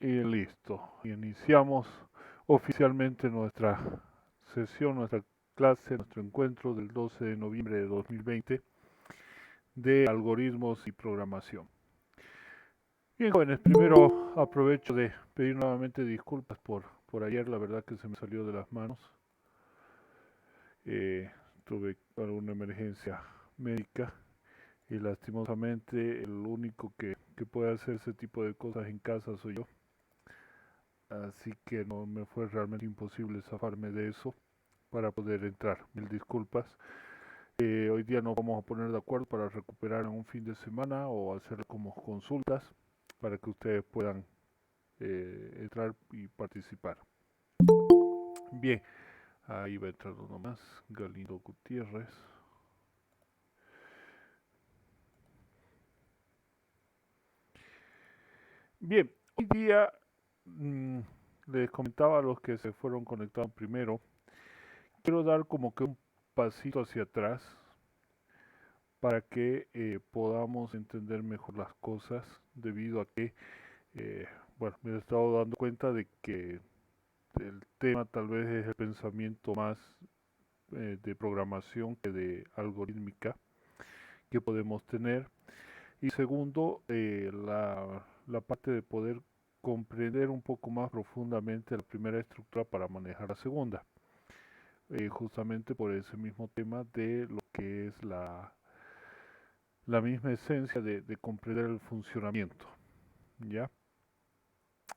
Y listo. Iniciamos oficialmente nuestra sesión, nuestra clase, nuestro encuentro del 12 de noviembre de 2020 de algoritmos y programación. Bien, jóvenes, primero aprovecho de pedir nuevamente disculpas por ayer, la verdad que se me salió de las manos. Tuve alguna emergencia médica y lastimosamente el único que puede hacer ese tipo de cosas en casa soy yo. Así que no me fue realmente imposible zafarme de eso para poder entrar. Mil disculpas. Hoy día nos vamos a poner de acuerdo para recuperar en un fin de semana o hacer como consultas para que ustedes puedan entrar y participar. Bien, ahí va entrando nomás Galindo Gutiérrez. Bien, hoy día les comentaba a los que se fueron conectados primero, quiero dar como que un pasito hacia atrás para que podamos entender mejor las cosas, debido a que, bueno, me he estado dando cuenta de que el tema tal vez es el pensamiento más de programación que de algorítmica que podemos tener. Y segundo, la parte de poder comprender un poco más profundamente la primera estructura para manejar la segunda. Justamente por ese mismo tema de lo que es la misma esencia de comprender el funcionamiento, ¿ya?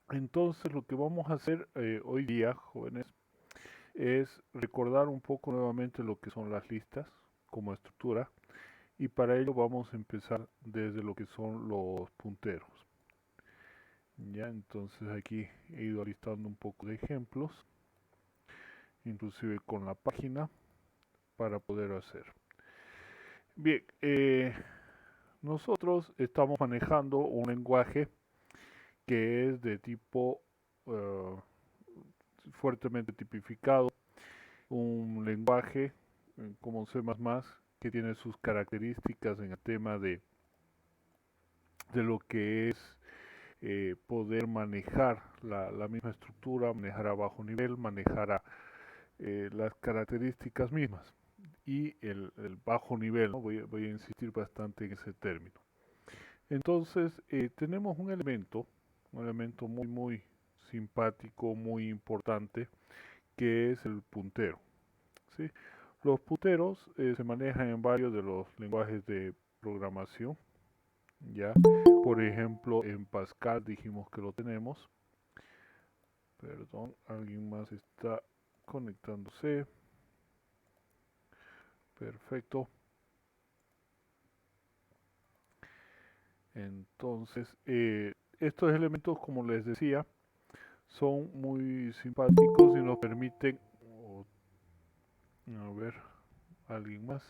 Entonces lo que vamos a hacer hoy día, jóvenes, es recordar un poco nuevamente lo que son las listas como estructura, y para ello vamos a empezar desde lo que son los punteros. Ya, entonces aquí he ido listando un poco de ejemplos, inclusive con la página, para poder hacer. Bien, nosotros estamos manejando un lenguaje que es de tipo fuertemente tipificado, un lenguaje como C++ que tiene sus características en el tema de lo que es poder manejar la misma estructura, manejar a bajo nivel, manejar las características mismas y el bajo nivel, ¿no? Voy a insistir bastante en ese término. Entonces, tenemos un elemento muy simpático, muy importante, que es el puntero, ¿sí? Los punteros se manejan en varios de los lenguajes de programación, ¿ya? Por ejemplo, en Pascal dijimos que lo tenemos. Perdón, alguien más está conectándose. Perfecto. Entonces, estos elementos, como les decía, son muy simpáticos y nos permiten, a ver, alguien más.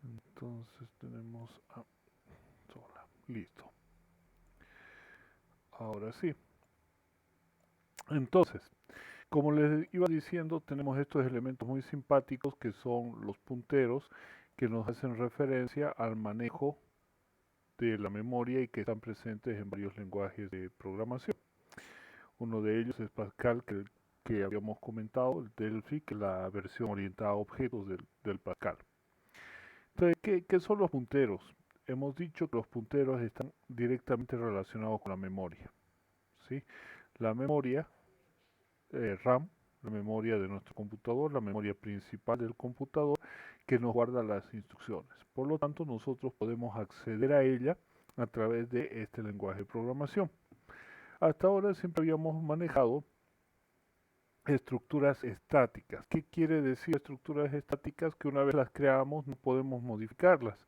Entonces tenemos a sola. Listo. Ahora sí. Entonces, como les iba diciendo, tenemos estos elementos muy simpáticos que son los punteros, que nos hacen referencia al manejo de la memoria y que están presentes en varios lenguajes de programación. Uno de ellos es Pascal, que habíamos comentado, el Delphi, que es la versión orientada a objetos del Pascal. Entonces, ¿qué son los punteros? Hemos dicho que los punteros están directamente relacionados con la memoria, ¿sí? La memoria RAM, la memoria de nuestro computador, la memoria principal del computador, que nos guarda las instrucciones. Por lo tanto, nosotros podemos acceder a ella a través de este lenguaje de programación. Hasta ahora siempre habíamos manejado estructuras estáticas. ¿Qué quiere decir estructuras estáticas? Que una vez las creamos no podemos modificarlas.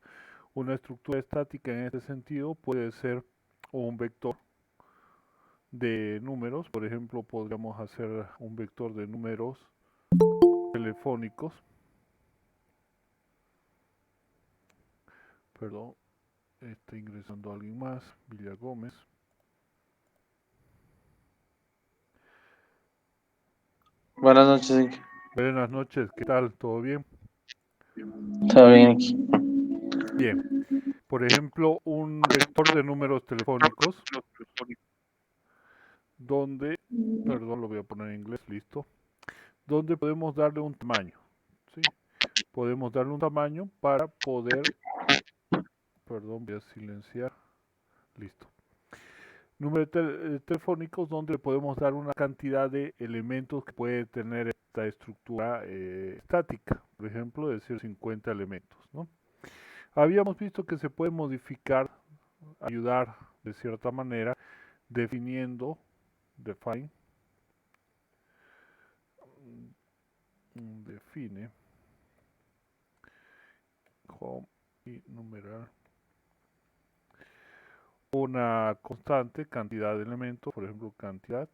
Una estructura estática en este sentido puede ser un vector de números, por ejemplo, podríamos hacer un vector de números telefónicos. Perdón, está ingresando alguien más, Villa Gómez. Buenas noches, Enrique. Buenas noches, ¿qué tal? ¿Todo bien? Todo bien aquí. Bien. Por ejemplo, un vector de números telefónicos donde, perdón, lo voy a poner en inglés, listo, donde podemos darle un tamaño, ¿sí? Podemos darle un tamaño para poder, perdón, voy a silenciar, listo. Números telefónicos donde podemos dar una cantidad de elementos que puede tener esta estructura estática, por ejemplo, decir 50 elementos, ¿no? Habíamos visto que se puede modificar, ayudar de cierta manera, definiendo, define, define, home y numeral, una constante, cantidad de elementos, por ejemplo, cantidad,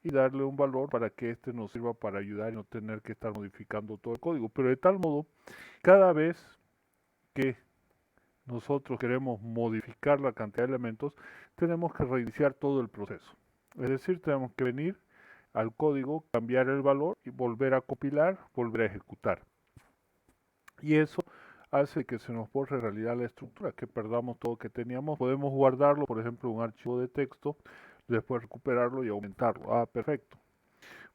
y darle un valor para que este nos sirva para ayudar y no tener que estar modificando todo el código. Pero de tal modo, cada vez que nosotros queremos modificar la cantidad de elementos, tenemos que reiniciar todo el proceso. Es decir, tenemos que venir al código, cambiar el valor y volver a compilar, volver a ejecutar. Y eso hace que se nos borre en realidad la estructura, que perdamos todo lo que teníamos. Podemos guardarlo, por ejemplo, un archivo de texto, después recuperarlo y aumentarlo. Ah, perfecto.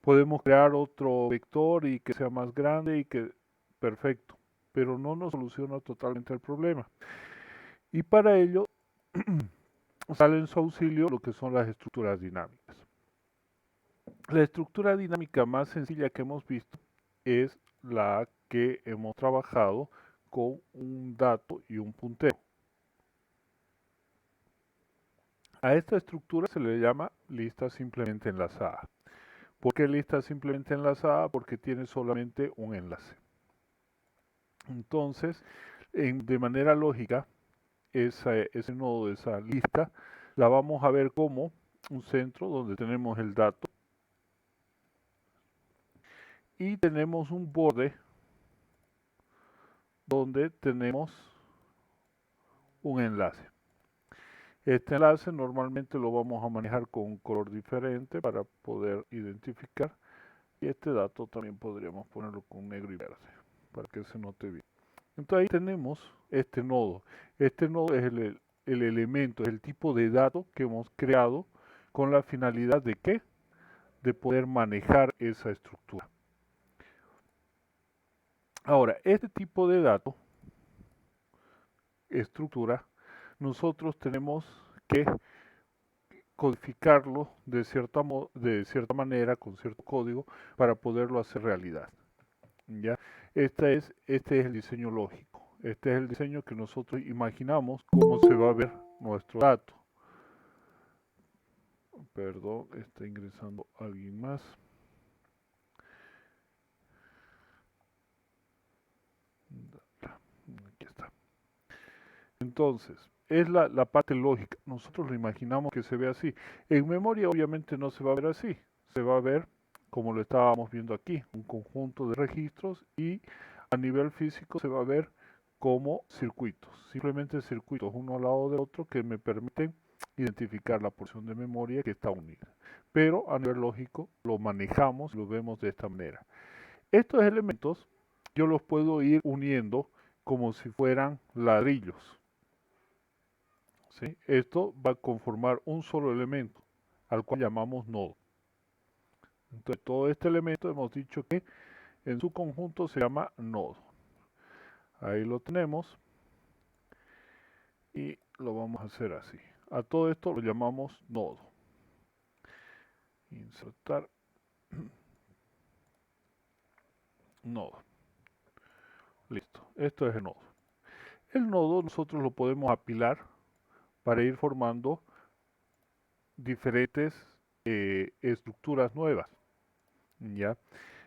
Podemos crear otro vector y que sea más grande y que... Perfecto. Pero no nos soluciona totalmente el problema. Y para ello sale en su auxilio lo que son las estructuras dinámicas. La estructura dinámica más sencilla que hemos visto es la que hemos trabajado con un dato y un puntero. A esta estructura se le llama lista simplemente enlazada. ¿Por qué lista simplemente enlazada? Porque tiene solamente un enlace. Entonces, de manera lógica, ese nodo de esa lista la vamos a ver como un centro donde tenemos el dato y tenemos un borde donde tenemos un enlace. Este enlace normalmente lo vamos a manejar con un color diferente para poder identificar, y este dato también podríamos ponerlo con negro y verde para que se note bien. Entonces ahí tenemos este nodo. Este nodo es el elemento, es el tipo de dato que hemos creado con la finalidad de ¿qué? De poder manejar esa estructura. Ahora, este tipo de dato, estructura, nosotros tenemos que codificarlo de cierta manera, con cierto código, para poderlo hacer realidad. ¿Ya? Este es el diseño lógico. Este es el diseño que nosotros imaginamos cómo se va a ver nuestro dato. Perdón, está ingresando alguien más. Aquí está. Entonces, es la parte lógica. Nosotros lo imaginamos que se ve así. En memoria obviamente no se va a ver así. Se va a ver como lo estábamos viendo aquí, un conjunto de registros, y a nivel físico se va a ver como circuitos. Simplemente circuitos uno al lado del otro que me permiten identificar la porción de memoria que está unida. Pero a nivel lógico lo manejamos, lo vemos de esta manera. Estos elementos yo los puedo ir uniendo como si fueran ladrillos. ¿Sí? Esto va a conformar un solo elemento, al cual llamamos nodo. Entonces, todo este elemento hemos dicho que en su conjunto se llama nodo. Ahí lo tenemos y lo vamos a hacer así. A todo esto lo llamamos nodo. Insertar nodo. Listo. Esto es el nodo. El nodo nosotros lo podemos apilar para ir formando diferentes estructuras nuevas. ¿Ya?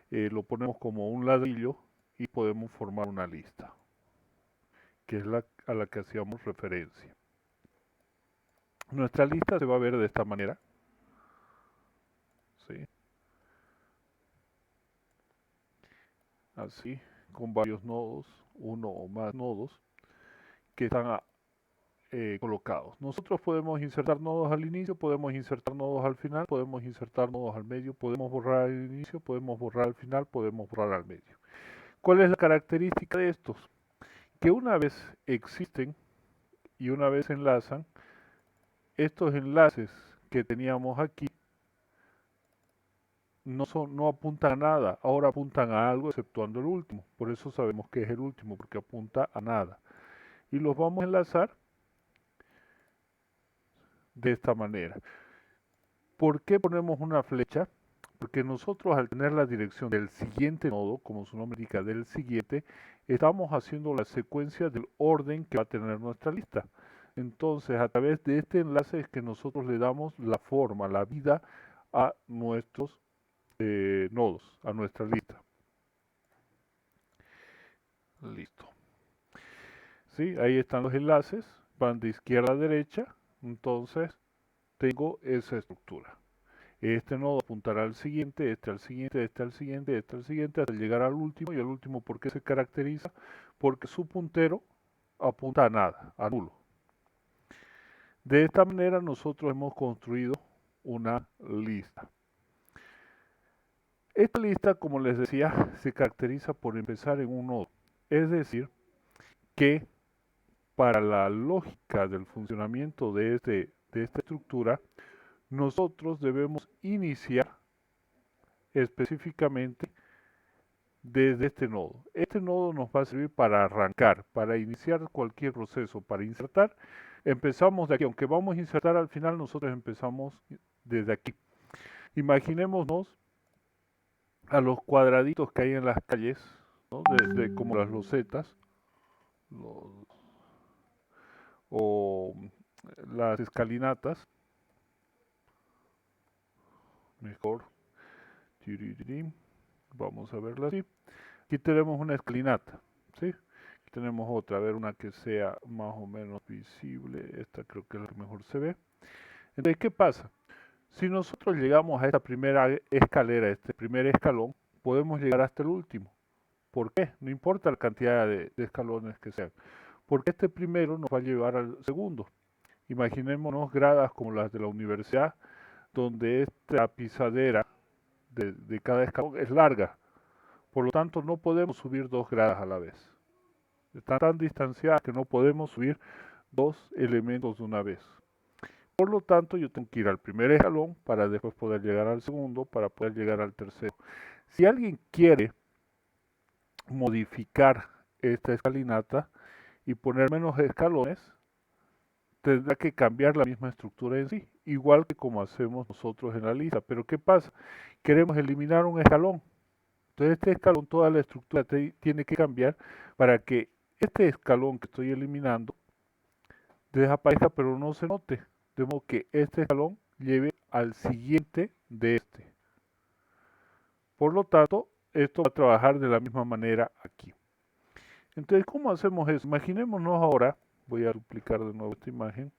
Lo ponemos como un ladrillo y podemos formar una lista, que es a la que hacíamos referencia. Nuestra lista se va a ver de esta manera. ¿Sí? Así, con varios nodos, uno o más nodos, que están colocados. Nosotros podemos insertar nodos al inicio, podemos insertar nodos al final, podemos insertar nodos al medio, podemos borrar al inicio, podemos borrar al final, podemos borrar al medio. ¿Cuál es la característica de estos? Que una vez existen y una vez se enlazan, estos enlaces que teníamos aquí no apuntan a nada, ahora apuntan a algo exceptuando el último. Por eso sabemos que es el último, porque apunta a nada. Y los vamos a enlazar de esta manera. ¿Por qué ponemos una flecha? Porque nosotros al tener la dirección del siguiente nodo, como su nombre indica, del siguiente, estamos haciendo la secuencia del orden que va a tener nuestra lista. Entonces, a través de este enlace es que nosotros le damos la forma, la vida a nuestros nodos, a nuestra lista. Listo. ¿Sí? Ahí están los enlaces, van de izquierda a derecha, entonces tengo esa estructura. Este nodo apuntará al siguiente, este al siguiente, este al siguiente, este al siguiente, hasta llegar al último. Y el último, ¿por qué se caracteriza? Porque su puntero apunta a nada, a nulo. De esta manera nosotros hemos construido una lista. Esta lista, como les decía, se caracteriza por empezar en un nodo. Es decir, que para la lógica del funcionamiento de esta estructura, nosotros debemos iniciar específicamente desde este nodo. Este nodo nos va a servir para arrancar, para iniciar cualquier proceso, para insertar. Empezamos de aquí, aunque vamos a insertar al final, nosotros empezamos desde aquí. Imaginémonos a los cuadraditos que hay en las calles, ¿no? Como las losetas, los, o las escalinatas, mejor. Vamos a verla así. Aquí tenemos una escalinata, ¿sí? Aquí tenemos otra, a ver, una que sea más o menos visible. Esta creo que es la que mejor se ve. Entonces, ¿qué pasa? Si nosotros llegamos a esta primera escalera, este primer escalón, podemos llegar hasta el último. ¿Por qué? No importa la cantidad de escalones que sean. Porque este primero nos va a llevar al segundo. Imaginémonos gradas como las de la universidad, donde esta pisadera de cada escalón es larga. Por lo tanto, no podemos subir 2 gradas a la vez. Están tan distanciadas que no podemos subir 2 elementos de una vez. Por lo tanto, yo tengo que ir al primer escalón para después poder llegar al segundo, para poder llegar al tercero. Si alguien quiere modificar esta escalinata y poner menos escalones, tendrá que cambiar la misma estructura en sí, igual que como hacemos nosotros en la lista. Pero ¿qué pasa? Queremos eliminar un escalón. Entonces este escalón, toda la estructura tiene que cambiar para que este escalón que estoy eliminando desaparezca pero no se note. De modo que este escalón lleve al siguiente de este. Por lo tanto, esto va a trabajar de la misma manera aquí. Entonces, ¿cómo hacemos eso? Imaginémonos ahora, voy a duplicar de nuevo esta imagen.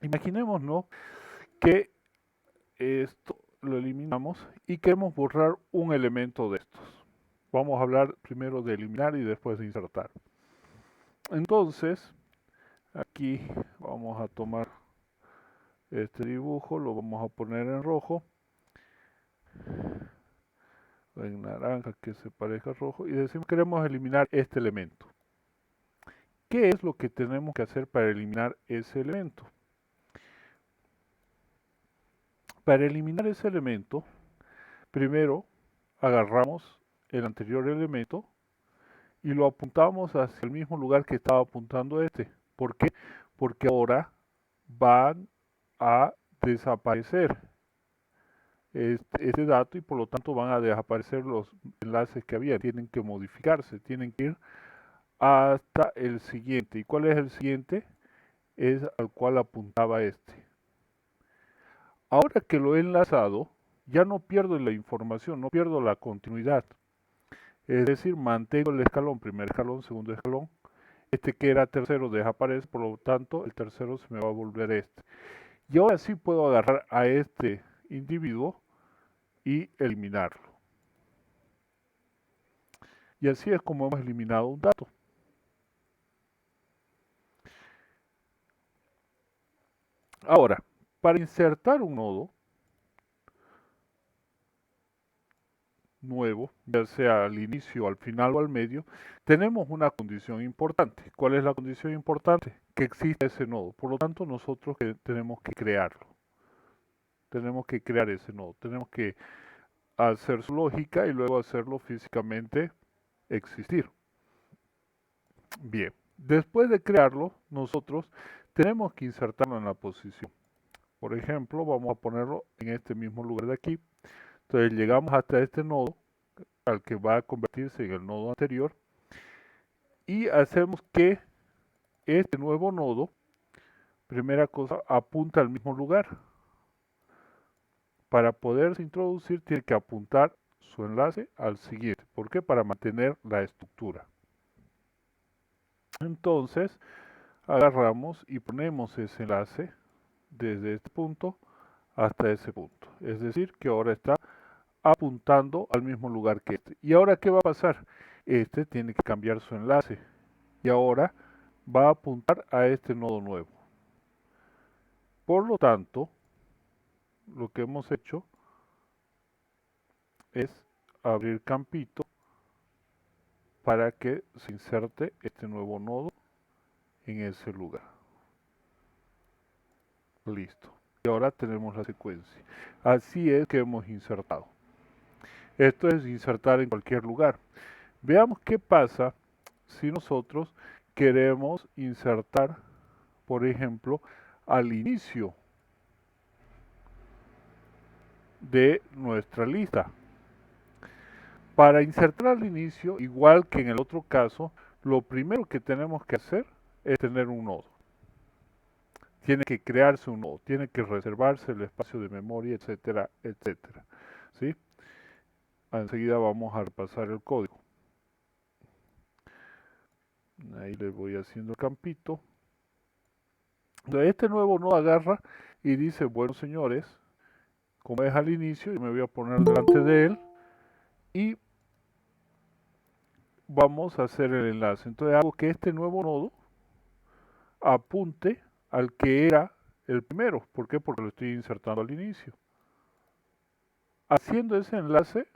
Imaginémonos que esto lo eliminamos y queremos borrar un elemento de estos. Vamos a hablar primero de eliminar y después de insertar. Entonces, aquí vamos a tomar este dibujo, lo vamos a poner en rojo, en naranja que se parezca al rojo, y decimos que queremos eliminar este elemento. ¿Qué es lo que tenemos que hacer para eliminar ese elemento? Para eliminar ese elemento, primero agarramos el anterior elemento y lo apuntamos hacia el mismo lugar que estaba apuntando este. ¿Por qué? Porque ahora van a desaparecer este dato y por lo tanto van a desaparecer los enlaces que había. Tienen que modificarse, tienen que ir hasta el siguiente. ¿Y cuál es el siguiente? Es al cual apuntaba este. Ahora que lo he enlazado, ya no pierdo la información, no pierdo la continuidad. Es decir, mantengo el escalón, primer escalón, segundo escalón. Este que era tercero desaparece, por lo tanto el tercero se me va a volver este. Y ahora sí puedo agarrar a este individuo y eliminarlo. Y así es como hemos eliminado un dato. Ahora, para insertar un nodo, nuevo, ya sea al inicio, al final o al medio, tenemos una condición importante. ¿Cuál es la condición importante? Que exista ese nodo. Por lo tanto, nosotros tenemos que crearlo. Tenemos que crear ese nodo. Tenemos que hacer su lógica y luego hacerlo físicamente existir. Bien, después de crearlo, nosotros tenemos que insertarlo en la posición. Por ejemplo, vamos a ponerlo en este mismo lugar de aquí. Entonces llegamos hasta este nodo, al que va a convertirse en el nodo anterior, y hacemos que este nuevo nodo, primera cosa, apunta al mismo lugar. Para poderse introducir tiene que apuntar su enlace al siguiente. ¿Por qué? Para mantener la estructura. Entonces, agarramos y ponemos ese enlace desde este punto hasta ese punto. Es decir, que ahora está apuntando al mismo lugar que este. ¿Y ahora qué va a pasar? Este tiene que cambiar su enlace y ahora va a apuntar a este nodo nuevo. Por lo tanto, lo que hemos hecho es abrir campito para que se inserte este nuevo nodo en ese lugar. Listo. Y ahora tenemos la secuencia. Así es que hemos insertado. Esto es insertar en cualquier lugar. Veamos qué pasa si nosotros queremos insertar, por ejemplo, al inicio de nuestra lista. Para insertar al inicio, igual que en el otro caso, lo primero que tenemos que hacer es tener un nodo. Tiene que crearse un nodo, tiene que reservarse el espacio de memoria, etcétera, etcétera. ¿Sí? Enseguida vamos a repasar el código. Ahí le voy haciendo el campito. Entonces, este nuevo nodo agarra y dice, bueno señores, como es al inicio, yo me voy a poner delante de él y vamos a hacer el enlace. Entonces hago que este nuevo nodo apunte al que era el primero. ¿Por qué? Porque lo estoy insertando al inicio. Haciendo ese enlace,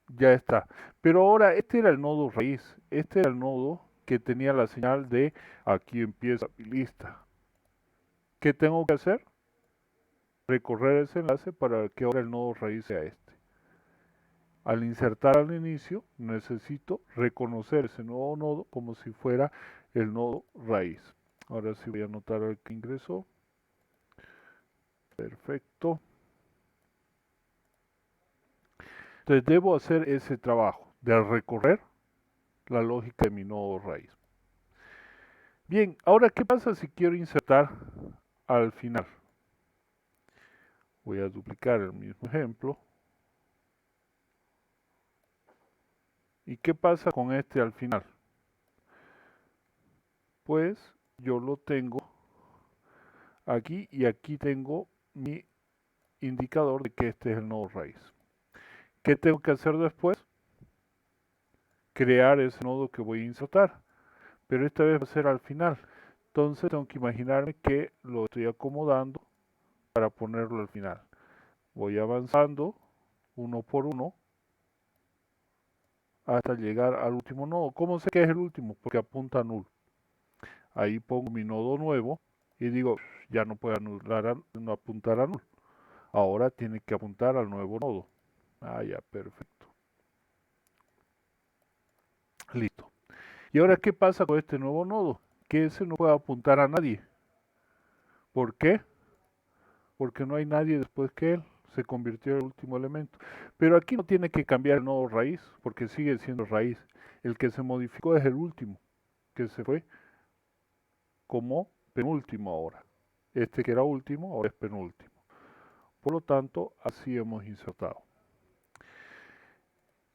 ya está. Pero ahora este era el nodo raíz. Este era el nodo que tenía la señal de aquí empieza mi lista. ¿Qué tengo que hacer? Recorrer ese enlace para que ahora el nodo raíz sea este. Al insertar al inicio, necesito reconocer ese nuevo nodo como si fuera el nodo raíz. Ahora sí voy a anotar al que ingresó. Perfecto. Entonces debo hacer ese trabajo de recorrer la lógica de mi nodo raíz. Bien, ahora ¿qué pasa si quiero insertar al final? Voy a duplicar el mismo ejemplo. ¿Y qué pasa con este al final? Pues yo lo tengo aquí y aquí tengo mi indicador de que este es el nodo raíz. ¿Qué tengo que hacer después? Crear ese nodo que voy a insertar, pero esta vez va a ser al final. Entonces tengo que imaginarme que lo estoy acomodando para ponerlo al final. Voy avanzando uno por uno hasta llegar al último nodo. ¿Cómo sé que es el último? Porque apunta a null. Ahí pongo mi nodo nuevo y digo, ya no puede no apuntar a null. Ahora tiene que apuntar al nuevo nodo. Ah, ya, perfecto. Listo. ¿Y ahora qué pasa con este nuevo nodo? Que ese no puede apuntar a nadie. ¿Por qué? Porque no hay nadie después que él. Se convirtió en el último elemento. Pero aquí no tiene que cambiar el nodo raíz, porque sigue siendo raíz. El que se modificó es el último, que se fue como penúltimo ahora. Este que era último, ahora es penúltimo. Por lo tanto, así hemos insertado.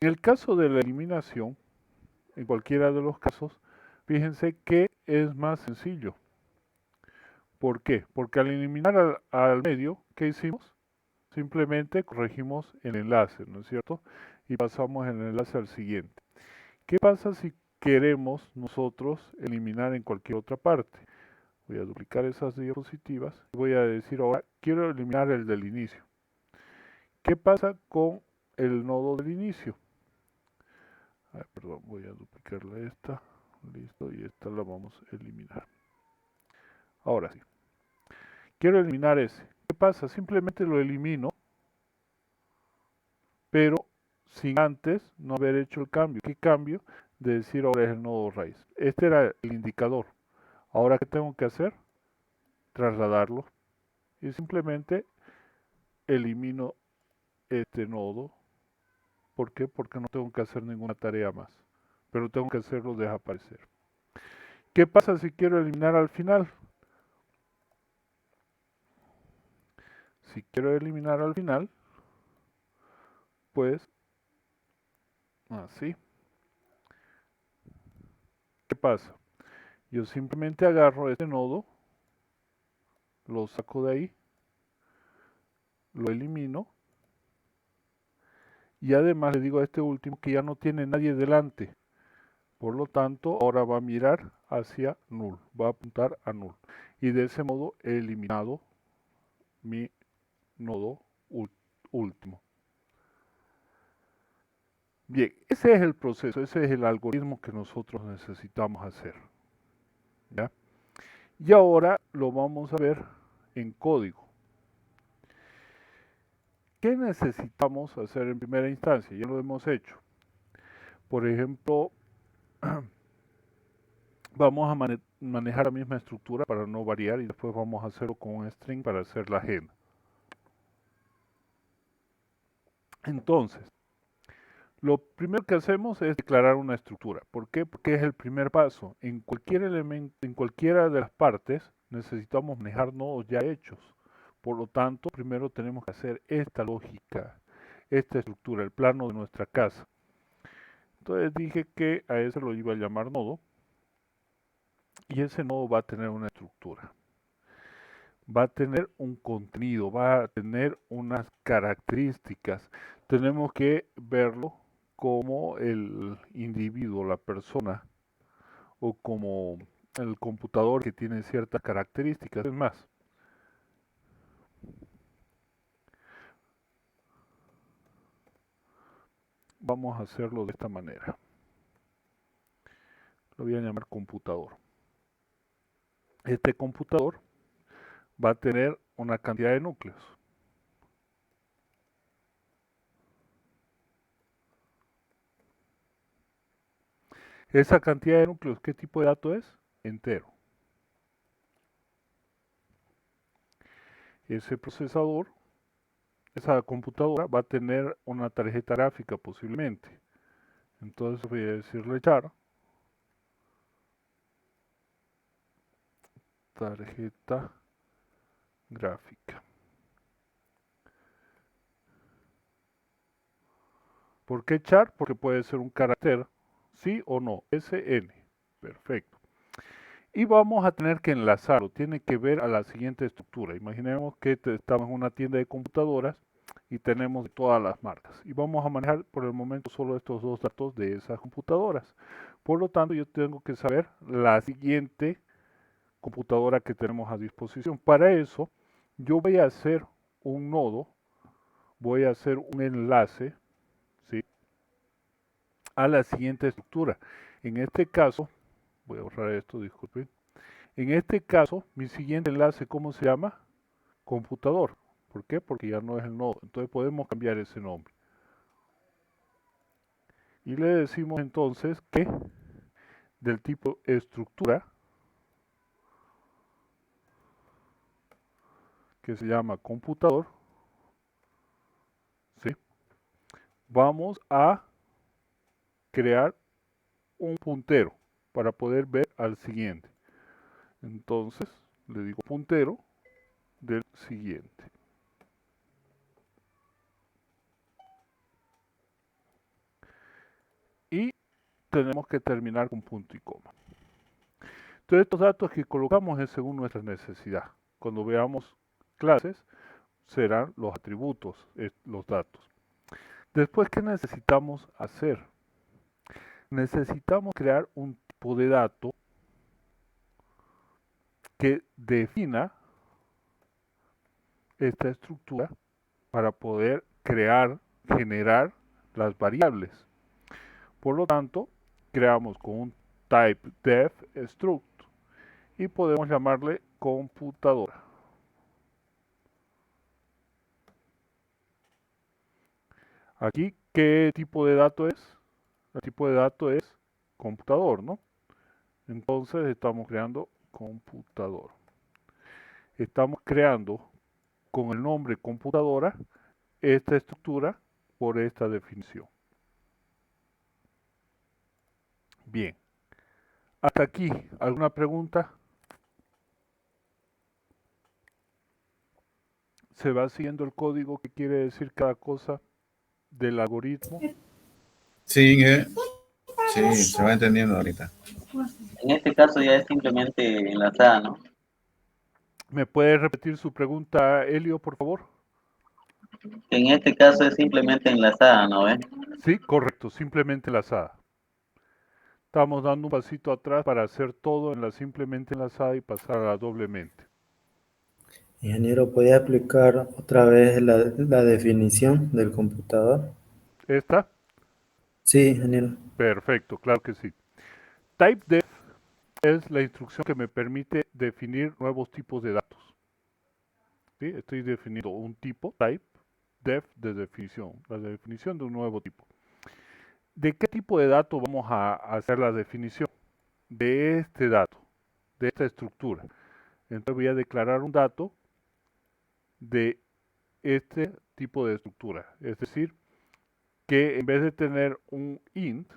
En el caso de la eliminación, en cualquiera de los casos, fíjense que es más sencillo. ¿Por qué? Porque al eliminar al medio, ¿qué hicimos? Simplemente corregimos el enlace, ¿no es cierto? Y pasamos el enlace al siguiente. ¿Qué pasa si queremos nosotros eliminar en cualquier otra parte? Voy a duplicar esas diapositivas y voy a decir ahora, quiero eliminar el del inicio. ¿Qué pasa con el nodo del inicio? Perdón, voy a duplicarle esta. Listo, y esta la vamos a eliminar. Ahora sí. Quiero eliminar ese. ¿Qué pasa? Simplemente lo elimino, pero sin antes no haber hecho el cambio. ¿Qué cambio? De decir ahora es el nodo raíz. Este era el indicador. Ahora, ¿qué tengo que hacer? Trasladarlo. Y simplemente elimino este nodo. ¿Por qué? Porque no tengo que hacer ninguna tarea más. Pero tengo que hacerlo desaparecer. ¿Qué pasa si quiero eliminar al final? Si quiero eliminar al final, pues así. ¿Qué pasa? Yo simplemente agarro este nodo, lo saco de ahí, lo elimino y además le digo a este último que ya no tiene nadie delante. Por lo tanto, ahora va a mirar hacia null, va a apuntar a null. Y de ese modo he eliminado mi nodo último. Bien, ese es el proceso, ese es el algoritmo que nosotros necesitamos hacer. ¿Ya? Y ahora lo vamos a ver en código. ¿Qué necesitamos hacer en primera instancia? Ya lo hemos hecho. Por ejemplo, vamos a manejar la misma estructura para no variar y después vamos a hacerlo con un string para hacer la agenda. Entonces, lo primero que hacemos es declarar una estructura. ¿Por qué? Porque es el primer paso. En cualquier elemento, en cualquiera de las partes, necesitamos manejar nodos ya hechos. Por lo tanto, primero tenemos que hacer esta lógica, esta estructura, el plano de nuestra casa. Entonces dije que a ese lo iba a llamar nodo y ese nodo va a tener una estructura. Va a tener un contenido, va a tener unas características. Tenemos que verlo como el individuo, la persona, o como el computador que tiene ciertas características. Es más, vamos a hacerlo de esta manera. Lo voy a llamar computador. Este computador va a tener una cantidad de núcleos. Esa cantidad de núcleos, ¿qué tipo de dato es? Entero. Ese procesador, esa computadora va a tener una tarjeta gráfica posiblemente. Entonces voy a decirle char tarjeta gráfica. ¿Por qué char? Porque puede ser un carácter, sí o no, SN. Perfecto. Y vamos a tener que enlazarlo, tiene que ver a la siguiente estructura. Imaginemos que estamos en una tienda de computadoras y tenemos todas las marcas. Y vamos a manejar por el momento solo estos dos datos de esas computadoras. Por lo tanto, yo tengo que saber la siguiente computadora que tenemos a disposición. Para eso, yo voy a hacer un nodo, voy a hacer un enlace, ¿sí?, a la siguiente estructura. En este caso, voy a borrar esto, disculpen. En este caso, mi siguiente enlace, ¿cómo se llama? Computador. ¿Por qué? Porque ya no es el nodo. Entonces podemos cambiar ese nombre. Y le decimos entonces que del tipo estructura, que se llama computador, ¿sí?, vamos a crear un puntero para poder ver al siguiente. Entonces le digo puntero del siguiente. Y tenemos que terminar con punto y coma. Entonces estos datos que colocamos es según nuestra necesidad. Cuando veamos clases serán los atributos, los datos. Después, ¿qué necesitamos hacer? Necesitamos crear un tipo de dato que defina esta estructura para poder crear, generar las variables. Por lo tanto, creamos con un type def struct y podemos llamarle computadora. Aquí, ¿qué tipo de dato es? El tipo de dato es computador, ¿no? Entonces estamos creando computador. Estamos creando con el nombre computadora esta estructura por esta definición. Bien, hasta aquí, ¿alguna pregunta? ¿Se va siguiendo el código que quiere decir cada cosa del algoritmo? Sí, sí, se va entendiendo ahorita. En este caso ya es simplemente enlazada, ¿no? ¿Me puede repetir su pregunta, Elio, por favor? En este caso es simplemente enlazada, ¿no ves? Sí, correcto, simplemente enlazada. Estamos dando un pasito atrás para hacer todo en la simplemente enlazada y pasar a la doblemente. Ingeniero, ¿puede aplicar otra vez la definición del computador? ¿Esta? Sí, ingeniero. Perfecto, claro que sí. TypeDef es la instrucción que me permite definir nuevos tipos de datos. ¿Sí? Estoy definiendo un tipo, type, def de definición, la definición de un nuevo tipo. ¿De qué tipo de dato vamos a hacer la definición? De este dato, de esta estructura. Entonces voy a declarar un dato de este tipo de estructura. Es decir, que en vez de tener un int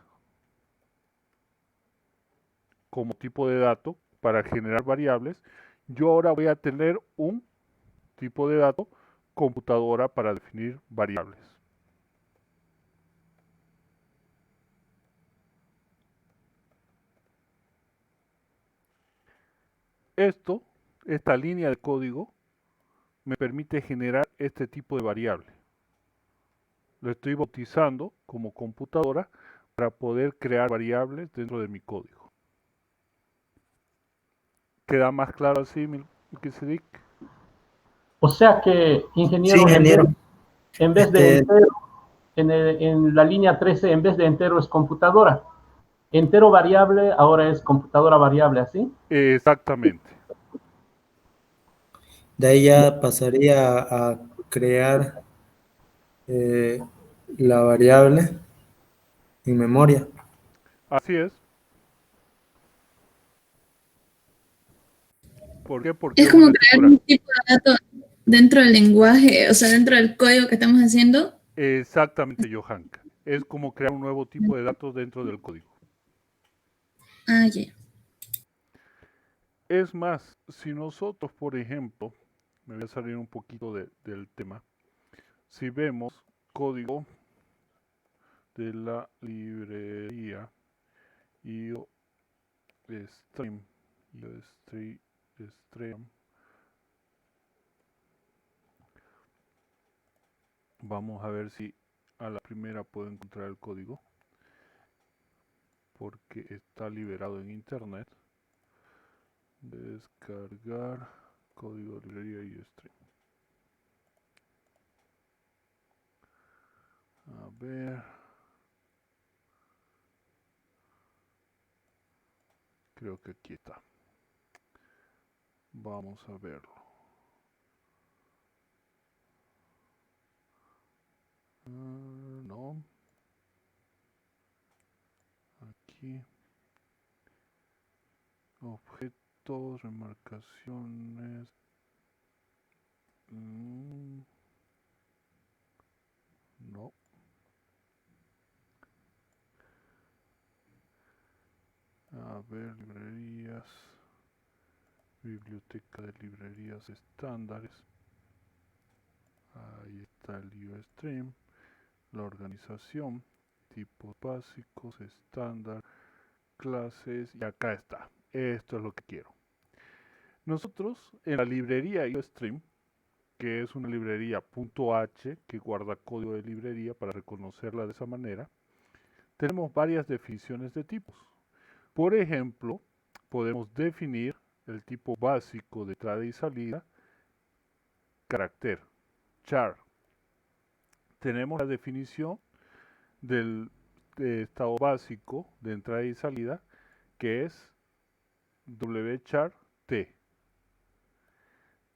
como tipo de dato para generar variables, yo ahora voy a tener un tipo de dato computadora para definir variables. Esta línea de código me permite generar este tipo de variable. Lo estoy bautizando como computadora para poder crear variables dentro de mi código. ¿Queda más claro así, Melquisedec? O sea que, Sí, ingeniero, ingeniero. en vez de entero, en la línea 13, en vez de entero es computadora. Entero variable ahora es computadora variable, ¿así? Exactamente. De ahí ya pasaría a crear eh, la variable en memoria. Así es. ¿Por qué? Porque Es es como una crear estructura. un tipo de dato dentro del lenguaje, o sea, dentro del código que estamos haciendo. Exactamente, Johanka. Es como crear un nuevo tipo de datos dentro del código. Ah, ya. Es más, si nosotros, por ejemplo, me voy a salir un poquito del tema, si vemos código de la librería IOStream, IOStream, vamos a ver si a la primera puedo encontrar el código, porque está liberado en internet. Descargar código de librería IOStream. A ver. Creo que aquí está. Vamos a verlo. No. Aquí. Objetos, remarcaciones. No. A ver, librerías. Biblioteca de librerías estándares. Ahí está el IOStream. La organización. Tipos básicos, estándar, clases. Y acá está. Esto es lo que quiero. Nosotros en la librería IOStream, que es una librería .h que guarda código de librería para reconocerla de esa manera, tenemos varias definiciones de tipos. Por ejemplo, podemos definir el tipo básico de entrada y salida, carácter, char. Tenemos la definición del estado básico de entrada y salida, que es wchar t.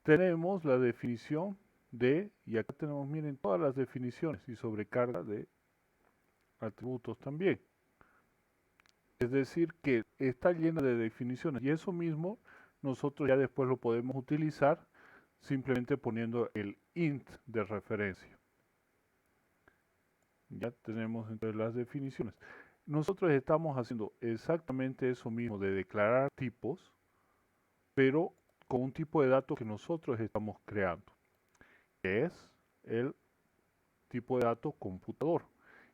Tenemos la definición de, y acá tenemos, miren, todas las definiciones y sobrecarga de atributos también. Es decir, que está llena de definiciones y eso mismo nosotros ya después lo podemos utilizar simplemente poniendo el int de referencia. Ya tenemos entonces las definiciones. Nosotros estamos haciendo exactamente eso mismo de declarar tipos, pero con un tipo de dato que nosotros estamos creando, que es el tipo de dato computador.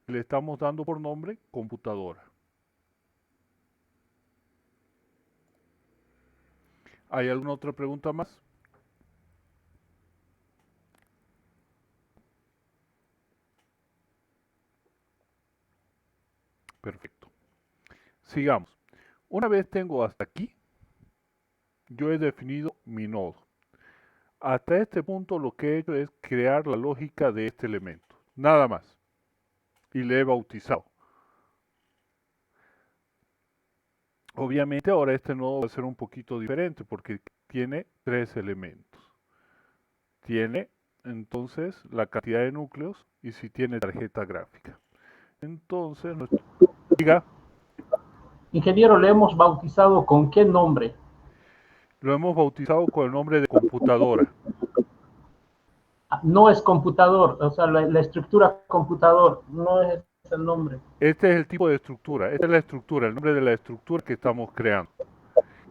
Y le estamos dando por nombre computadora. ¿Hay alguna otra pregunta más? Perfecto. Sigamos. Una vez tengo hasta aquí, yo he definido mi nodo. Hasta este punto lo que he hecho es crear la lógica de este elemento. Nada más. Y le he bautizado. Obviamente ahora este nodo va a ser un poquito diferente porque tiene 3 elementos. Tiene entonces la cantidad de núcleos y si tiene tarjeta gráfica. Entonces, diga, Ingeniero, ¿le hemos bautizado con qué nombre? lo hemos bautizado con el nombre de computadora. No es computador, o sea, la estructura computador no es el nombre. Este es el tipo de estructura, esta es la estructura, el nombre de la estructura que estamos creando.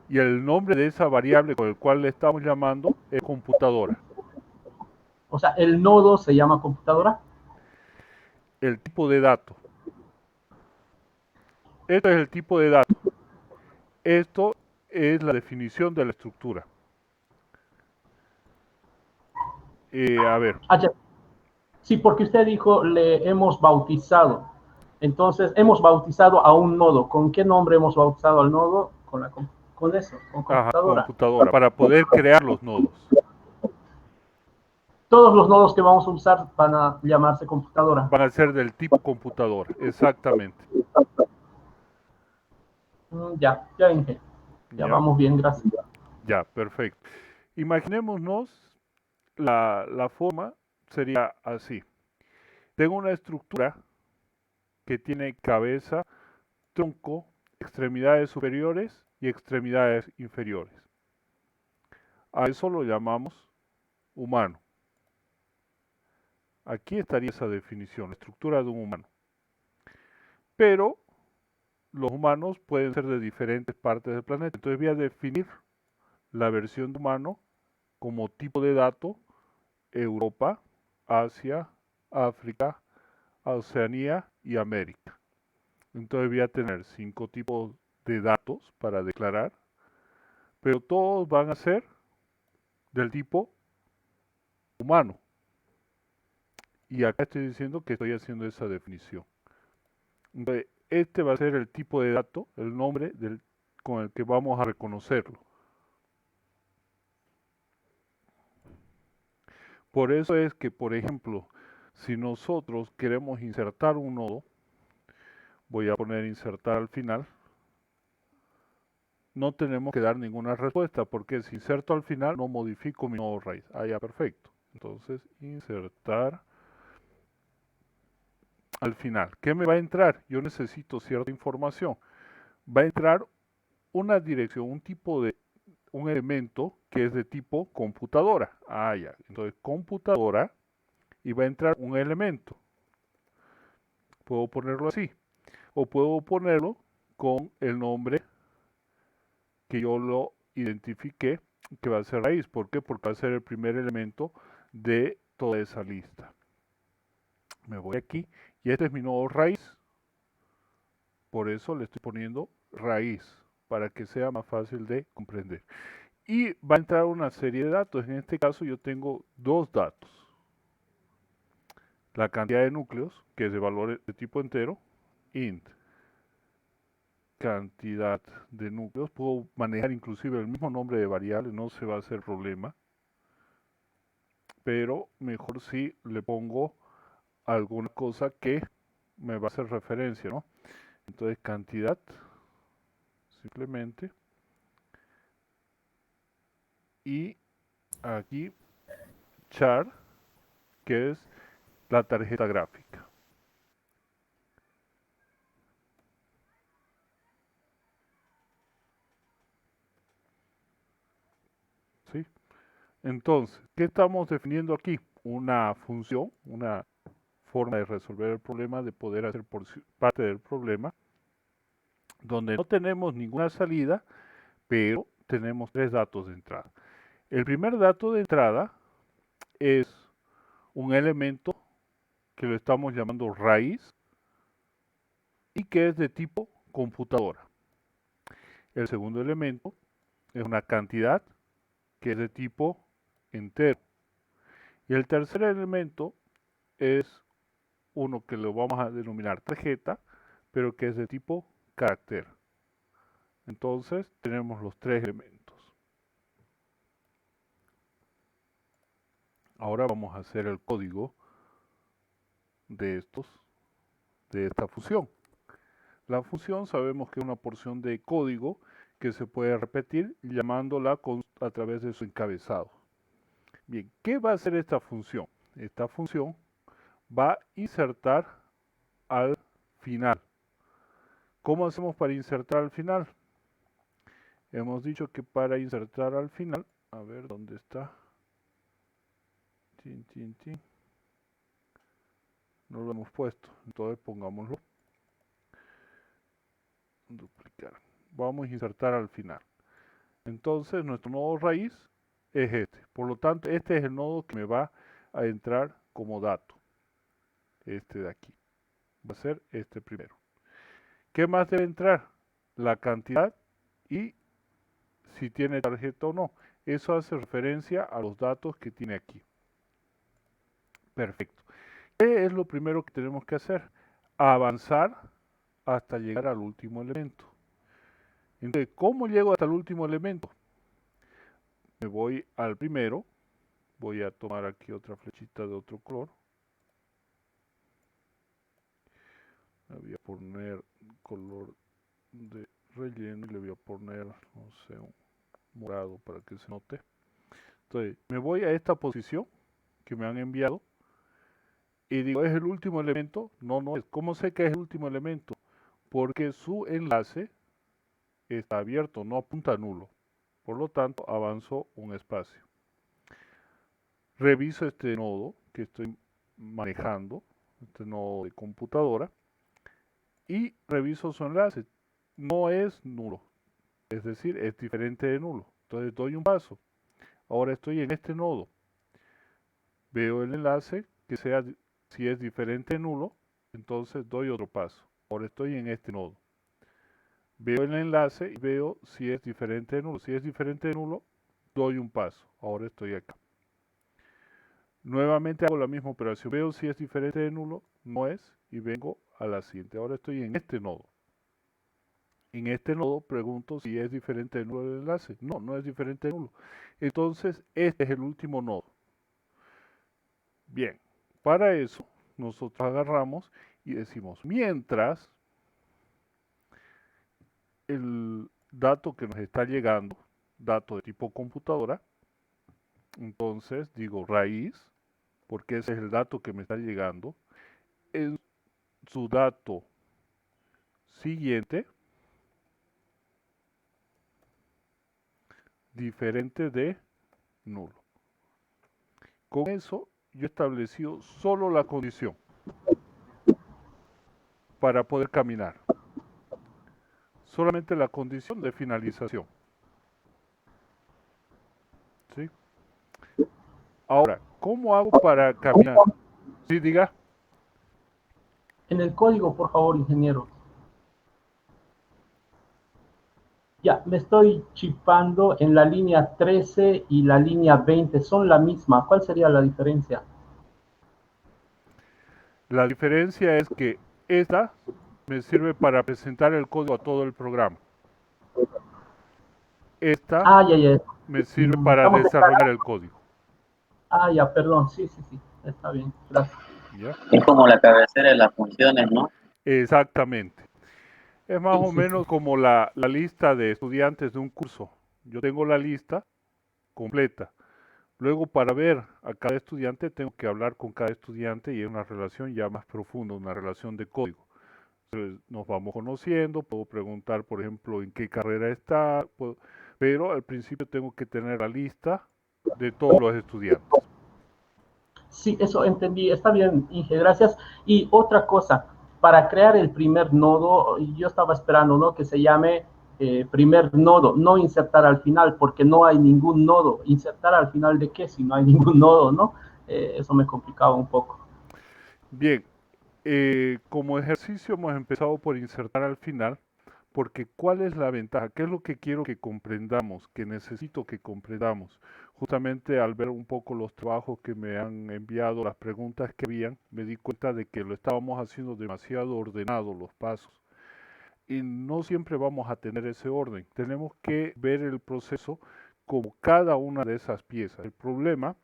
Y el nombre de esa variable con el cual le estamos llamando es computadora. O sea, el nodo se llama computadora. El tipo de dato. Esto es el tipo de dato. Esto es la definición de la estructura. A ver, Ah, ya. Sí, porque usted dijo le hemos bautizado. Entonces, hemos bautizado a un nodo. ¿Con qué nombre hemos bautizado al nodo? Con eso, con ajá, computadora. computadora, para poder crear los nodos. Todos los nodos que vamos a usar van a llamarse computadora. Van a ser del tipo computadora, exactamente. Ya, Inge. Ya ¿Ya? vamos bien, gracias. Ya, perfecto. Imaginémonos la forma sería así. Tengo una estructura que tiene cabeza, tronco, extremidades superiores y extremidades inferiores. A eso lo llamamos humano. Aquí estaría esa definición, la estructura de un humano. Pero los humanos pueden ser de diferentes partes del planeta. Entonces voy a definir la versión de humano como tipo de dato Europa, Asia, África, Oceanía y América. Entonces voy a tener 5 tipos de datos para declarar, pero todos van a ser del tipo humano. Y acá estoy diciendo que estoy haciendo esa definición. Entonces, este va a ser el tipo de dato, el nombre con el que vamos a reconocerlo. Por eso es que, por ejemplo, si nosotros queremos insertar un nodo, voy a poner insertar al final, no tenemos que dar ninguna respuesta, porque si inserto al final no modifico mi nodo raíz. Ah, ya, perfecto. Entonces, insertar al final. ¿Qué me va a entrar? Yo necesito cierta información. Va a entrar una dirección, un elemento que es de tipo computadora. Ah, ya. Entonces, computadora y va a entrar un elemento. Puedo ponerlo así. O puedo ponerlo con el nombre que yo lo identifiqué, que va a ser raíz. ¿Por qué? Porque va a ser el primer elemento de toda esa lista. Me voy aquí y este es mi nodo raíz. Por eso le estoy poniendo raíz, para que sea más fácil de comprender. Y va a entrar una serie de datos. En este caso yo tengo 2 datos. La cantidad de núcleos, que es de valor de tipo entero, int. Cantidad de núcleos. Puedo manejar inclusive el mismo nombre de variable, no se va a hacer problema. Pero mejor si le pongo alguna cosa que me va a hacer referencia, ¿no? Entonces cantidad, simplemente, y aquí char, que es la tarjeta gráfica. ¿Sí? Entonces, ¿qué estamos definiendo aquí? Una función, una forma de resolver el problema, de poder hacer parte del problema, donde no tenemos ninguna salida, pero tenemos tres datos de entrada. El primer dato de entrada es un elemento que lo estamos llamando raíz y que es de tipo computadora. El segundo elemento es una cantidad que es de tipo entero. Y el tercer elemento es uno que lo vamos a denominar tarjeta, pero que es de tipo carácter. Entonces tenemos los tres elementos. Ahora vamos a hacer el código de esta función. La función sabemos que es una porción de código que se puede repetir llamándola a través de su encabezado. Bien, ¿qué va a hacer esta función? Esta función va a insertar al final. ¿Cómo hacemos para insertar al final? Hemos dicho que para insertar al final, a ver dónde está. No lo hemos puesto, entonces pongámoslo. Duplicar. Vamos a insertar al final. Entonces nuestro nodo raíz es este. Por lo tanto, este es el nodo que me va a entrar como dato. Este de aquí. Va a ser este primero. ¿Qué más debe entrar? La cantidad y si tiene tarjeta o no. Eso hace referencia a los datos que tiene aquí. Perfecto. ¿Qué es lo primero que tenemos que hacer? Avanzar hasta llegar al último elemento. Entonces, ¿cómo llego hasta el último elemento? Me voy al primero. Voy a tomar aquí otra flechita de otro color. Le voy a poner color de relleno y le voy a poner, no sé, un morado para que se note. Entonces, me voy a esta posición que me han enviado y digo, ¿es el último elemento? No, no es. ¿Cómo sé que es el último elemento? Porque su enlace está abierto, no apunta a nulo. Por lo tanto, avanzo un espacio. Reviso este nodo que estoy manejando, este nodo de computadora, y reviso su enlace. No es nulo, es decir, es diferente de nulo. Entonces doy un paso. Ahora estoy en este nodo. Veo el enlace que sea, si es diferente de nulo, entonces doy otro paso. Ahora estoy en este nodo. Veo el enlace y veo si es diferente de nulo. Si es diferente de nulo, doy un paso. Ahora estoy acá. Nuevamente hago la misma operación. Veo si es diferente de nulo, no es, y vengo a la siguiente. Ahora estoy en este nodo. En este nodo pregunto si es diferente de nulo el enlace. No, no es diferente de nulo. Entonces, este es el último nodo. Bien, para eso nosotros agarramos y decimos, mientras el dato que nos está llegando, dato de tipo computadora, entonces digo raíz, porque ese es el dato que me está llegando, en su dato siguiente, diferente de nulo. Con eso yo he establecido solo la condición para poder caminar. Solamente la condición de finalización. ¿Sí? Ahora, ¿cómo hago para caminar? Sí, diga. En el código, por favor, ingeniero. Ya, me estoy chipando en la línea 13 y la línea 20. Son la misma. ¿Cuál sería la diferencia? La diferencia es que esta me sirve para presentar el código a todo el programa. Esta Ya. me sirve para desarrollar el código. Ya, perdón. Sí. Está bien. Gracias. ¿ya? Es como la cabecera de las funciones, ¿no? Exactamente. Es más Sí, o sí. menos como la lista de estudiantes de un curso. Yo tengo la lista completa. Luego, para ver a cada estudiante, tengo que hablar con cada estudiante y es una relación ya más profunda, una relación de código. Entonces, nos vamos conociendo, puedo preguntar, por ejemplo, en qué carrera está, pero al principio tengo que tener la lista de todos los estudiantes. Sí, eso entendí. Está bien, Inge, gracias. Y otra cosa, para crear el primer nodo, yo estaba esperando, ¿no? Que se llame primer nodo, no insertar al final, porque no hay ningún nodo. ¿Insertar al final de qué si no hay ningún nodo, no? Eso me complicaba un poco. Bien, como ejercicio hemos empezado por insertar al final, porque ¿cuál es la ventaja? ¿Qué es lo que quiero que comprendamos, que necesito que comprendamos? Justamente al ver un poco los trabajos que me han enviado, las preguntas que habían, me di cuenta de que lo estábamos haciendo demasiado ordenado los pasos. Y no siempre vamos a tener ese orden. Tenemos que ver el proceso como cada una de esas piezas. El problema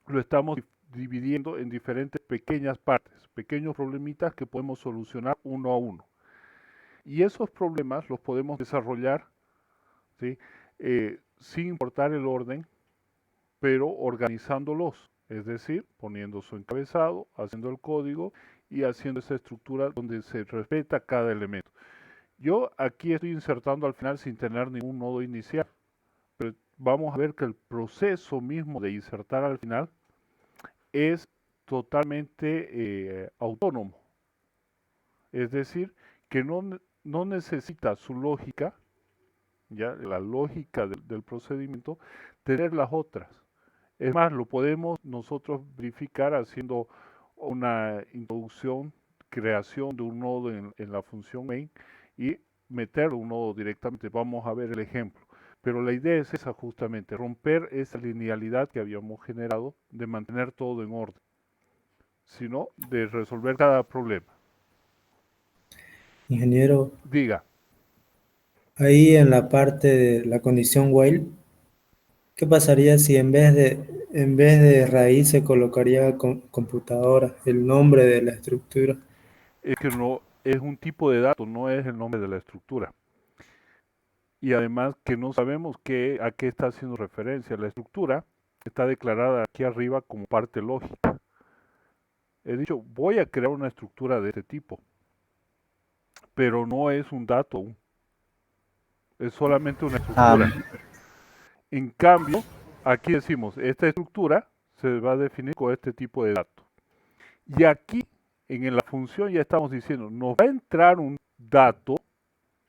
lo estamos dividiendo en diferentes pequeñas partes, pequeños problemitas que podemos solucionar uno a uno. Y esos problemas los podemos desarrollar, ¿sí? Sin importar el orden, pero organizándolos, es decir, poniendo su encabezado, haciendo el código y haciendo esa estructura donde se respeta cada elemento. Yo aquí estoy insertando al final sin tener ningún nodo inicial, pero vamos a ver que el proceso mismo de insertar al final es totalmente autónomo. Es decir, que no necesita su lógica, ya la lógica del procedimiento, tener las otras. Es más, lo podemos nosotros verificar haciendo una introducción, creación de un nodo en la función main y meter un nodo directamente. Vamos a ver el ejemplo. Pero la idea es esa justamente, romper esa linealidad que habíamos generado de mantener todo en orden, sino de resolver cada problema. Ingeniero, Diga. ahí en la parte de la condición while, ¿qué pasaría si en vez de raíz se colocaría computadora, el nombre de la estructura? Es que no es un tipo de dato, no es el nombre de la estructura. Y además que no sabemos a qué está haciendo referencia. La estructura está declarada aquí arriba como parte lógica. He dicho, voy a crear una estructura de este tipo, pero no es un dato aún. Es solamente una estructura. En cambio, aquí decimos, esta estructura se va a definir con este tipo de dato. Y aquí, en la función, ya estamos diciendo, nos va a entrar un dato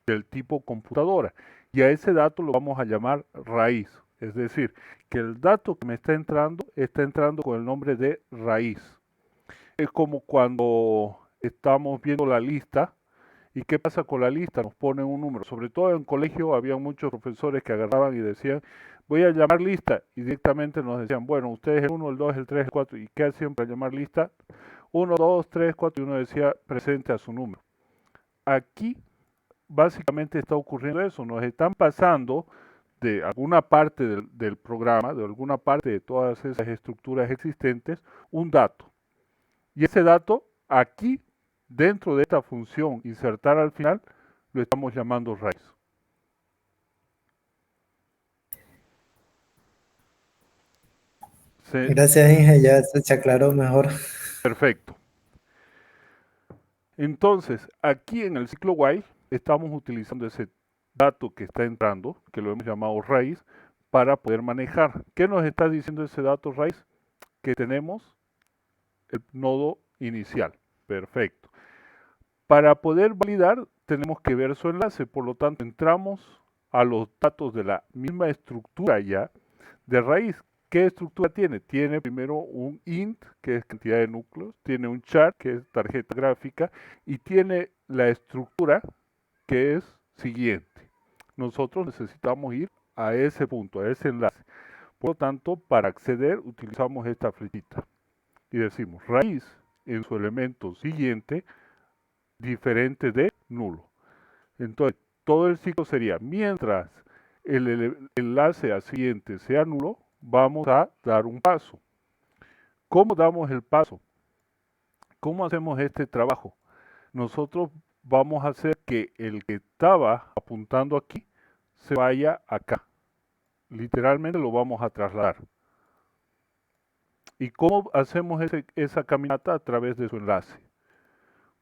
del tipo computadora. Y a ese dato lo vamos a llamar raíz. Es decir, que el dato que me está entrando con el nombre de raíz. Es como cuando estamos viendo la lista. ¿Y qué pasa con la lista? Nos ponen un número. Sobre todo en colegio había muchos profesores que agarraban y decían, voy a llamar lista. Y directamente nos decían, bueno, ustedes el 1, el 2, el 3, el 4. ¿Y qué hacían para llamar lista? 1, 2, 3, 4. Y uno decía presente a su número. Aquí básicamente está ocurriendo eso. Nos están pasando de alguna parte del programa, de alguna parte de todas esas estructuras existentes, un dato. Y ese dato aquí, dentro de esta función insertar al final, lo estamos llamando raíz. Gracias, Inge, ya se aclaró mejor. Perfecto. Entonces, aquí en el ciclo while estamos utilizando ese dato que está entrando, que lo hemos llamado raíz, para poder manejar. ¿Qué nos está diciendo ese dato raíz? Que tenemos el nodo inicial. Perfecto. Para poder validar, tenemos que ver su enlace. Por lo tanto, entramos a los datos de la misma estructura ya de raíz. ¿Qué estructura tiene? Tiene primero un int, que es cantidad de núcleos, tiene un char, que es tarjeta gráfica, y tiene la estructura, que es siguiente. Nosotros necesitamos ir a ese punto, a ese enlace. Por lo tanto, para acceder utilizamos esta flechita. Y decimos raíz en su elemento siguiente, diferente de nulo. Entonces, todo el ciclo sería, mientras el enlace a siguiente sea nulo, vamos a dar un paso. ¿Cómo damos el paso? ¿Cómo hacemos este trabajo? Nosotros vamos a hacer que el que estaba apuntando aquí se vaya acá. Literalmente lo vamos a trasladar. ¿Y cómo hacemos esa caminata? A través de su enlace.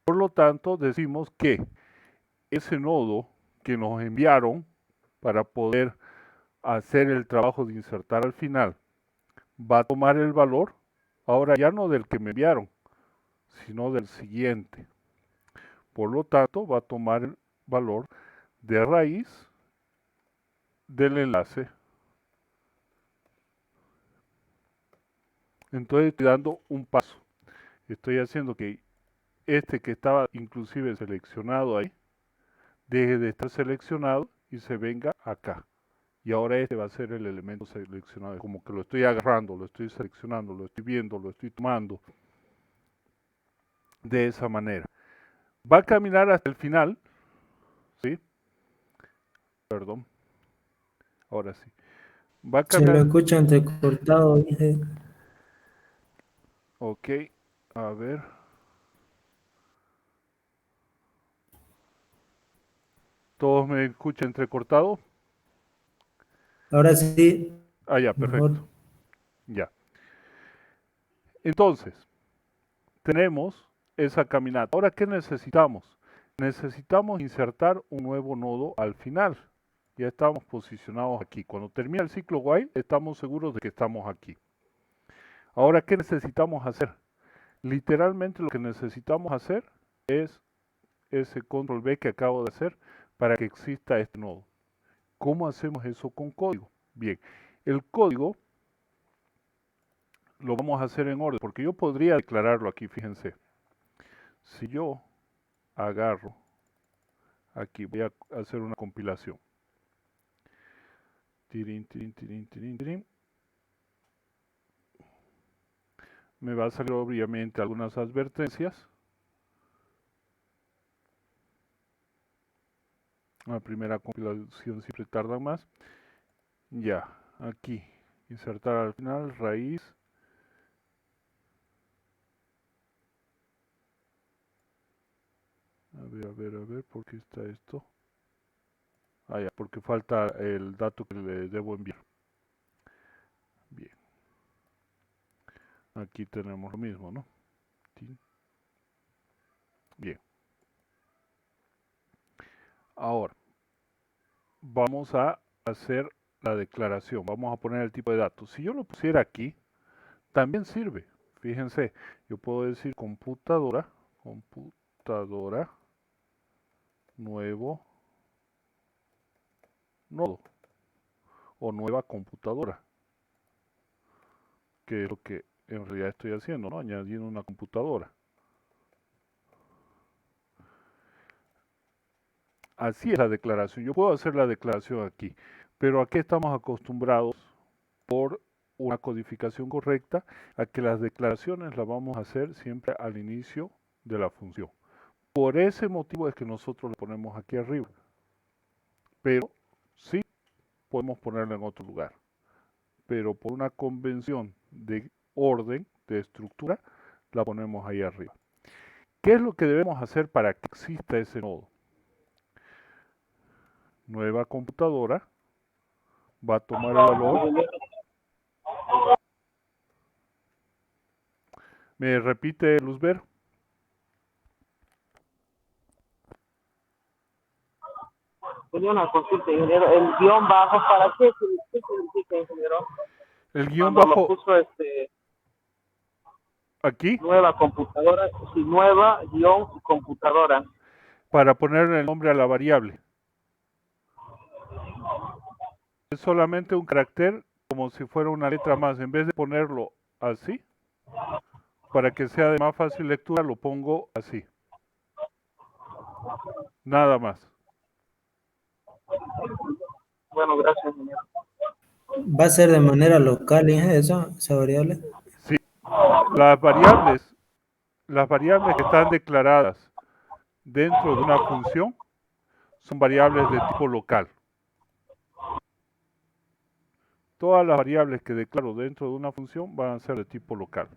Por lo tanto, decimos que ese nodo que nos enviaron para poder hacer el trabajo de insertar al final, va a tomar el valor, ahora ya no del que me enviaron, sino del siguiente. Por lo tanto, va a tomar el valor de raíz del enlace. Entonces estoy dando un paso. Estoy haciendo que este que estaba inclusive seleccionado ahí, deje de estar seleccionado y se venga acá. Y ahora este va a ser el elemento seleccionado. Como que lo estoy agarrando, lo estoy seleccionando, lo estoy viendo, lo estoy tomando. De esa manera. Va a caminar hasta el final. ¿Sí? Perdón. Ahora sí. Va a Se lo caminar. escucha entrecortado, dije. Ok. A ver. ¿Todos me escuchan entrecortado? Ahora sí, Ah, ya, mejor. perfecto. Ya. Entonces, tenemos esa caminata. Ahora, ¿qué necesitamos? Necesitamos insertar un nuevo nodo al final. Ya estamos posicionados aquí. Cuando termina el ciclo while, estamos seguros de que estamos aquí. Ahora, ¿qué necesitamos hacer? Literalmente lo que necesitamos hacer es ese control B que acabo de hacer para que exista este nodo. ¿Cómo hacemos eso con código? Bien, el código lo vamos a hacer en orden, porque yo podría declararlo aquí, fíjense. Si yo agarro aquí, voy a hacer una compilación. Tirín, tirín, tirín, tirín, tirín. Me va a salir obviamente algunas advertencias. La primera compilación siempre tarda más. Ya, aquí, insertar al final, raíz. A ver, ¿por qué está esto? Ah, ya, porque falta el dato que le debo enviar. Bien. Aquí tenemos lo mismo, ¿no? Bien. Ahora, vamos a hacer la declaración. Vamos a poner el tipo de datos. Si yo lo pusiera aquí, también sirve. Fíjense, yo puedo decir computadora, nuevo nodo o nueva computadora, que es lo que en realidad estoy haciendo, ¿no? Añadiendo una computadora. Así es la declaración. Yo puedo hacer la declaración aquí, pero aquí estamos acostumbrados por una codificación correcta a que las declaraciones las vamos a hacer siempre al inicio de la función. Por ese motivo es que nosotros lo ponemos aquí arriba, pero sí podemos ponerlo en otro lugar. Pero por una convención de orden, de estructura, la ponemos ahí arriba. ¿Qué es lo que debemos hacer para que exista ese nodo? Nueva computadora va a tomar el valor. ¿Me repite, Luzber? Tenía una consulta, ingeniero. ¿El guión bajo para qué significa, ingeniero? El guión Cuando bajo lo puso aquí nueva computadora, sí, nueva guión computadora. para ponerle el nombre a la variable. Es solamente un carácter como si fuera una letra más. En vez de ponerlo así, para que sea de más fácil lectura, lo pongo así. Nada más. Bueno, gracias, ingeniero. ¿Va a ser de manera local, esa variable? Sí, las variables que están declaradas dentro de una función son variables de tipo local. Todas las variables que declaro dentro de una función van a ser de tipo local.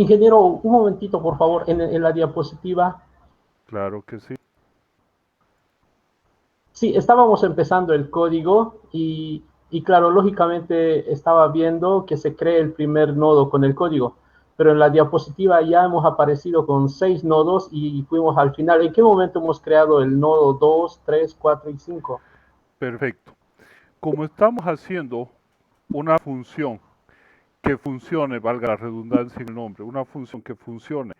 Ingeniero, un momentito, por favor, en la diapositiva. Claro que sí. Sí, estábamos empezando el código y claro, lógicamente estaba viendo que se cree el primer nodo con el código, pero en la diapositiva ya hemos aparecido con 6 nodos y fuimos al final. ¿En qué momento hemos creado el nodo 2, 3, 4 y 5? Perfecto. Como estamos haciendo una función que funcione, valga la redundancia en el nombre, una función que funcione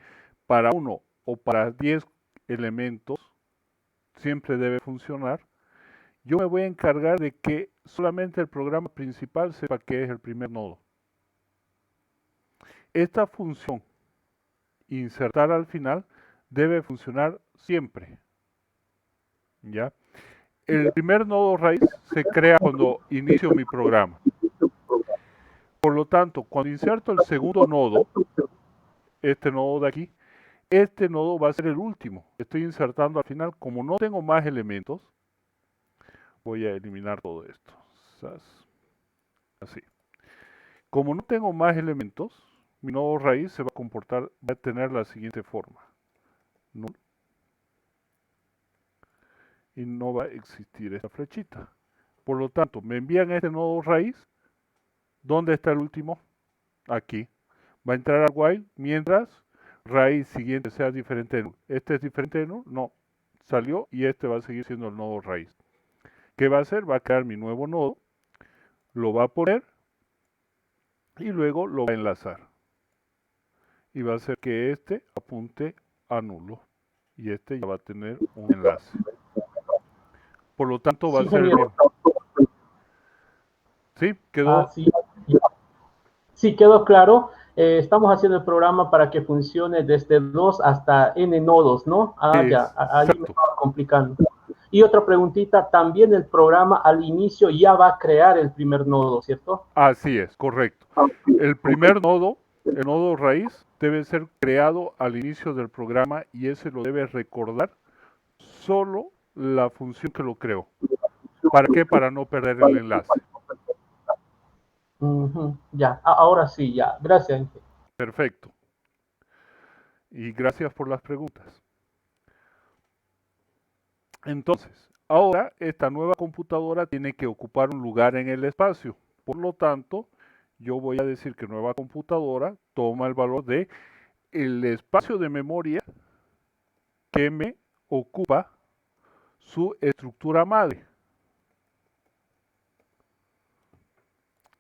para 1 o para 10 elementos, siempre debe funcionar. Yo me voy a encargar de que solamente el programa principal sepa que es el primer nodo. Esta función, insertar al final, debe funcionar siempre. ¿Ya? El primer nodo raíz se crea cuando inicio mi programa. Por lo tanto, cuando inserto el segundo nodo, este nodo de aquí, este nodo va a ser el último. Estoy insertando al final, como no tengo más elementos, voy a eliminar todo esto. Así. Como no tengo más elementos, mi nodo raíz se va a comportar, va a tener la siguiente forma. Null. Y no va a existir esta flechita. Por lo tanto, me envían este nodo raíz. ¿Dónde está el último? Aquí. Va a entrar al while mientras raíz siguiente sea diferente de null. ¿Este es diferente de null? No. Salió y este va a seguir siendo el nodo raíz. ¿Qué va a hacer? Va a crear mi nuevo nodo, lo va a poner y luego lo va a enlazar. Y va a hacer que este apunte a nulo. Y este ya va a tener un enlace. Por lo tanto va a Sí, ser el ingeniero. mismo. ¿Sí? ¿Quedó? Sí. Sí, quedó claro. Estamos haciendo el programa para que funcione desde 2 hasta n nodos, ¿no? Ya, ahí me Exacto. estaba complicando. Y otra preguntita, también el programa al inicio ya va a crear el primer nodo, ¿cierto? Así es, correcto. El primer nodo, el nodo raíz, debe ser creado al inicio del programa y ese lo debe recordar solo la función que lo creó. ¿Para qué? Para no perder el enlace. Ya, ahora sí, ya. Gracias, Ángel. Perfecto. Y gracias por las preguntas. Entonces, ahora esta nueva computadora tiene que ocupar un lugar en el espacio. Por lo tanto, yo voy a decir que nueva computadora toma el valor de el espacio de memoria que me ocupa su estructura madre.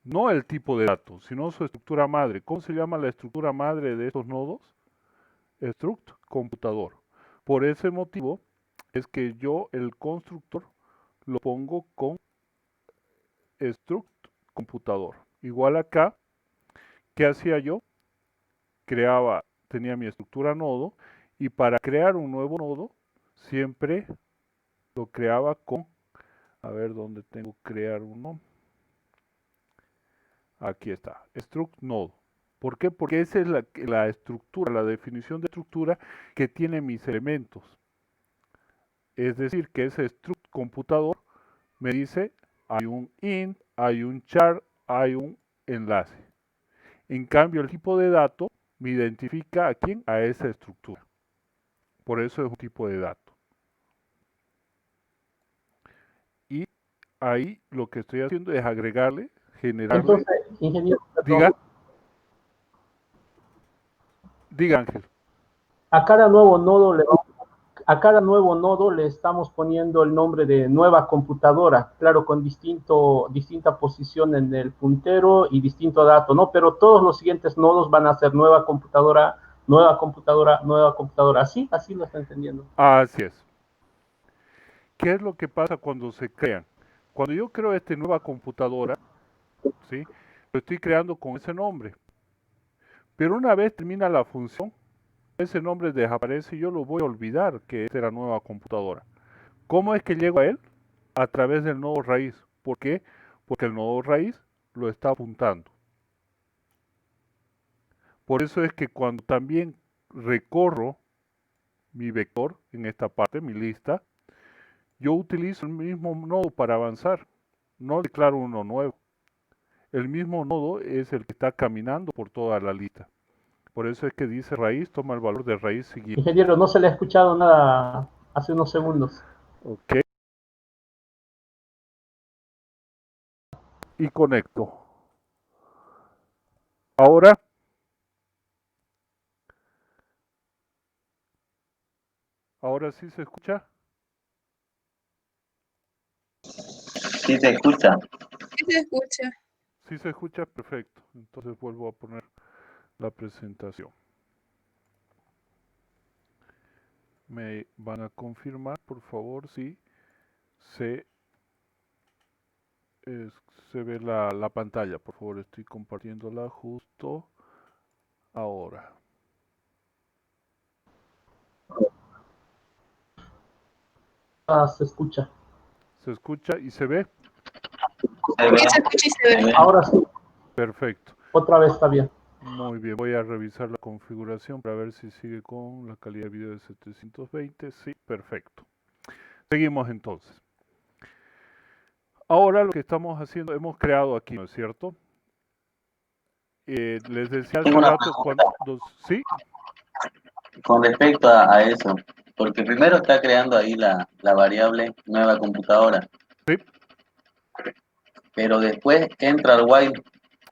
No el tipo de datos, sino su estructura madre. ¿Cómo se llama la estructura madre de estos nodos? Struct computador. Por ese motivo es que yo el constructor lo pongo con struct computador. Igual acá, ¿qué hacía yo? Tenía mi estructura nodo y para crear un nuevo nodo siempre lo creaba con, a ver dónde tengo que crear uno. Aquí está, struct node. ¿Por qué? Porque esa es la estructura, la definición de estructura que tiene mis elementos. Es decir, que ese struct computador me dice hay un int, hay un char, hay un enlace. En cambio, el tipo de dato me identifica a quién, a esa estructura. Por eso es un tipo de dato. Y ahí lo que estoy haciendo es agregarle, generarle. Entonces, ingeniero, Diga, Ángel. a cada nuevo nodo le estamos poniendo el nombre de nueva computadora, claro, con distinta posición en el puntero y distinto dato, ¿no? Pero todos los siguientes nodos van a ser nueva computadora, nueva computadora, nueva computadora. Así lo está entendiendo. Así es. ¿Qué es lo que pasa cuando se crean? Cuando yo creo esta nueva computadora, ¿sí? Lo estoy creando con ese nombre. Pero una vez termina la función, ese nombre desaparece y yo lo voy a olvidar que esta era nueva computadora. ¿Cómo es que llego a él? A través del nodo raíz. ¿Por qué? Porque el nodo raíz lo está apuntando. Por eso es que cuando también recorro mi vector en esta parte, mi lista, yo utilizo el mismo nodo para avanzar. No declaro uno nuevo. El mismo nodo es el que está caminando por toda la lista. Por eso es que dice raíz, toma el valor de raíz siguiente. Ingeniero, no se le ha escuchado nada hace unos segundos. Ok. Y conecto. Ahora. ¿Ahora sí se escucha? Sí se escucha. Sí se escucha. Sí se escucha, perfecto. Entonces vuelvo a poner la presentación. Me van a confirmar, por favor, si se, se ve la pantalla. Por favor, estoy compartiéndola justo ahora. Ah, se escucha. ¿Se escucha y se ve? Se ve, Sí se escucha y se ve. Ahora sí, Perfecto. otra vez está bien. Muy bien, voy a revisar la configuración para ver si sigue con la calidad de video de 720. Sí, perfecto. Seguimos entonces. Ahora lo que estamos haciendo, hemos creado aquí, ¿no es cierto? Les decía hace tengo una rato pregunta cuando... ¿Sí? con respecto a eso, porque primero está creando ahí la variable nueva computadora, Sí, pero después entra al while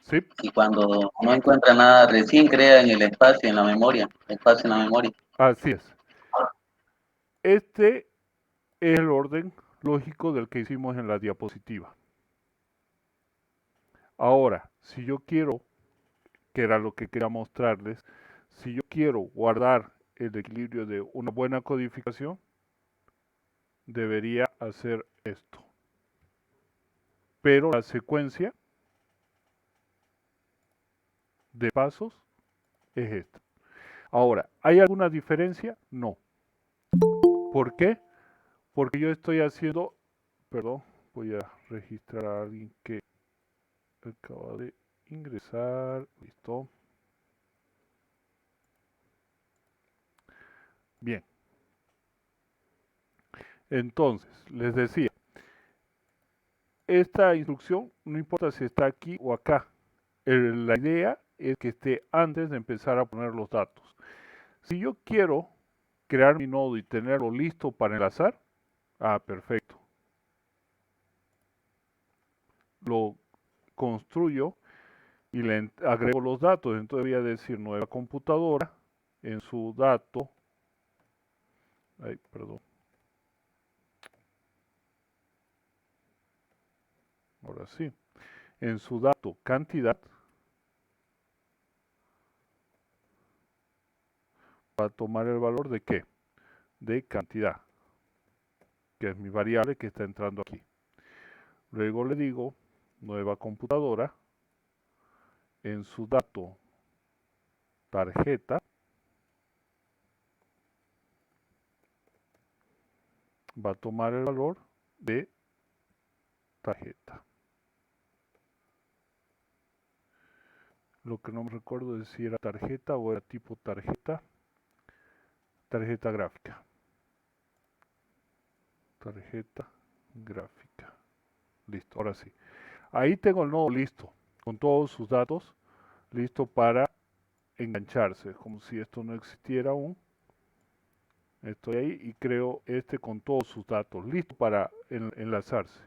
sí, y cuando no encuentra nada, recién crea en el espacio, en la memoria, espacio en la memoria. así es. Este es el orden lógico del que hicimos en la diapositiva. Ahora, si yo quiero, que era lo que quería mostrarles, si yo quiero guardar el equilibrio de una buena codificación, debería hacer esto. Pero la secuencia de pasos es esta. Ahora, ¿hay alguna diferencia? No. ¿Por qué? Porque yo estoy haciendo, perdón, voy a registrar a alguien que acaba de ingresar, listo. Bien. Entonces, les decía, esta instrucción no importa si está aquí o acá. La idea es que esté antes de empezar a poner los datos. Si yo quiero crear mi nodo y tenerlo listo para enlazar, perfecto. Lo construyo y le agrego los datos. Entonces voy a decir nueva computadora en su dato. Ay, perdón. Ahora sí. En su dato cantidad va a tomar el valor de ¿qué? De cantidad, que es mi variable que está entrando aquí. Luego le digo nueva computadora en su dato tarjeta va a tomar el valor de tarjeta. Lo que no me recuerdo es si era tarjeta o era tipo tarjeta. Tarjeta gráfica. Tarjeta gráfica. Listo, ahora sí. Ahí tengo el nodo listo, con todos sus datos, listo para engancharse, como si esto no existiera aún. Estoy ahí y creo este con todos sus datos, listo para enlazarse.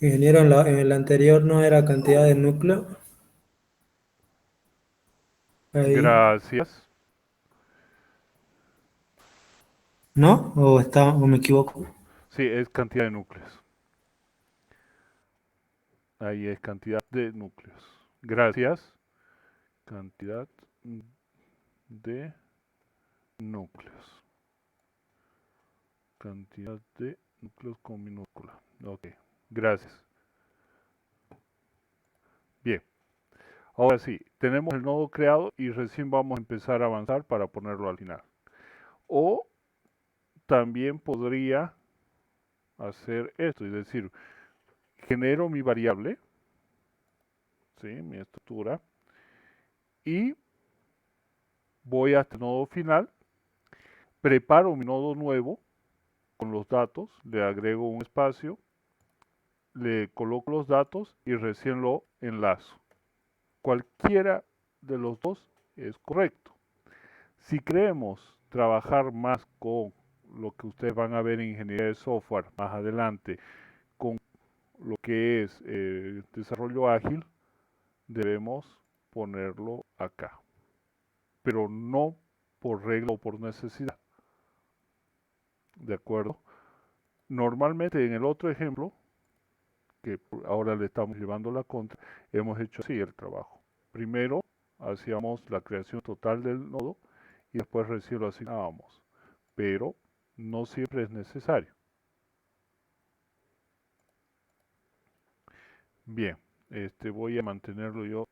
Ingeniero, en el anterior no era cantidad de núcleo. Ahí, Gracias. ¿no? ¿O me equivoco? Sí, es cantidad de núcleos. Ahí es cantidad de núcleos. Gracias. Cantidad de núcleos. Cantidad de núcleos con minúscula. Ok, gracias. Bien. Ahora sí, tenemos el nodo creado y recién vamos a empezar a avanzar para ponerlo al final. O también podría hacer esto, es decir, genero mi variable, ¿sí? Mi estructura, y voy a este nodo final, preparo mi nodo nuevo con los datos, le agrego un espacio, le coloco los datos y recién lo enlazo. Cualquiera de los dos es correcto. Si queremos trabajar más con lo que ustedes van a ver en ingeniería de software más adelante, con lo que es desarrollo ágil, debemos ponerlo acá, pero no por regla o por necesidad. ¿De acuerdo? Normalmente en el otro ejemplo, que ahora le estamos llevando la contra, hemos hecho así el trabajo. Primero hacíamos la creación total del nodo y después recién lo asignábamos, pero no siempre es necesario. Bien, voy a mantenerlo yo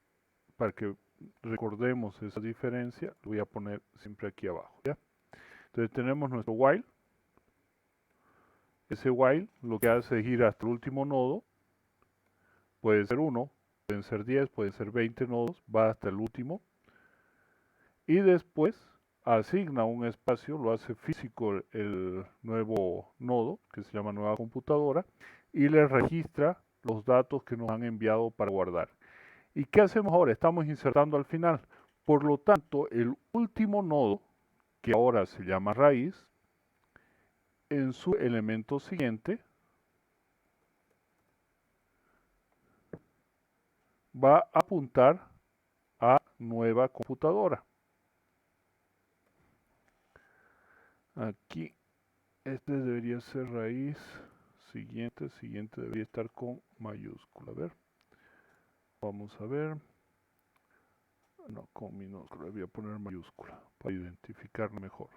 para que recordemos esa diferencia, lo voy a poner siempre aquí abajo, ¿ya? Entonces tenemos nuestro while. Ese while lo que hace es ir hasta el último nodo. Puede ser 1, pueden ser 10, pueden ser 20 nodos, va hasta el último. Y después asigna un espacio, lo hace físico el nuevo nodo, que se llama nueva computadora, y le registra los datos que nos han enviado para guardar. ¿Y qué hacemos ahora? Estamos insertando al final. Por lo tanto, el último nodo, que ahora se llama raíz, en su elemento siguiente va a apuntar a nueva computadora. Aquí, este debería ser raíz, siguiente debería estar con mayúscula. A ver, vamos a ver. No, con minúscula, voy a poner mayúscula para identificarlo mejor.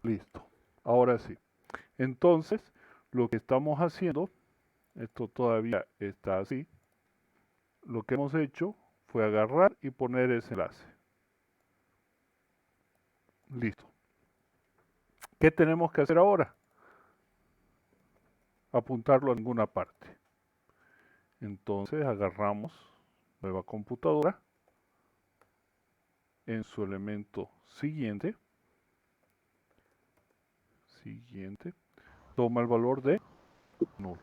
Listo, ahora sí. Entonces, lo que estamos haciendo, esto todavía está así, lo que hemos hecho fue agarrar y poner ese enlace. Listo. ¿Qué tenemos que hacer ahora? Apuntarlo a ninguna parte. Entonces agarramos nueva computadora en su elemento siguiente, toma el valor de null.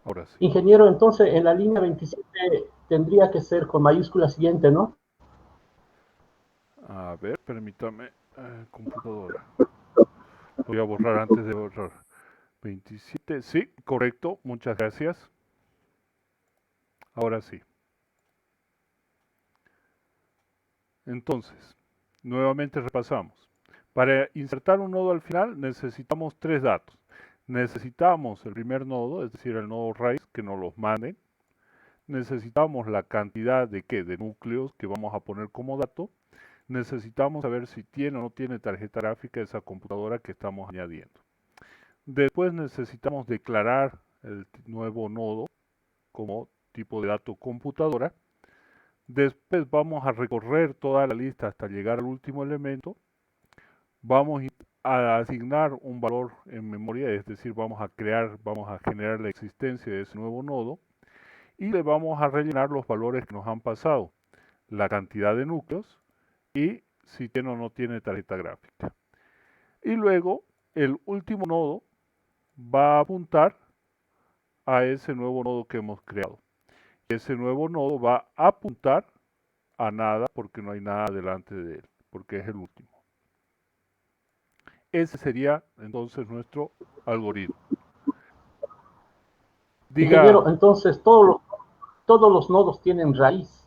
Ahora sí. Ingeniero, entonces en la línea 27 tendría que ser con mayúscula siguiente, ¿no? A ver, permítame, computadora. Voy a borrar antes de borrar. 27, sí, correcto, muchas gracias. Ahora sí. Entonces, nuevamente repasamos. Para insertar un nodo al final necesitamos 3 datos. Necesitamos el primer nodo, es decir, el nodo raíz, que nos los mande. Necesitamos la cantidad de núcleos que vamos a poner como dato. Necesitamos saber si tiene o no tiene tarjeta gráfica esa computadora que estamos añadiendo. Después necesitamos declarar el nuevo nodo como tipo de dato computadora. Después vamos a recorrer toda la lista hasta llegar al último elemento. Vamos a asignar un valor en memoria, es decir, vamos a generar la existencia de ese nuevo nodo y le vamos a rellenar los valores que nos han pasado, la cantidad de núcleos y si tiene o no tiene tarjeta gráfica. Y luego el último nodo va a apuntar a ese nuevo nodo que hemos creado. Ese nuevo nodo va a apuntar a nada porque no hay nada delante de él, porque es el último. Ese sería entonces nuestro algoritmo. Ingeniero, entonces todos los nodos tienen raíz.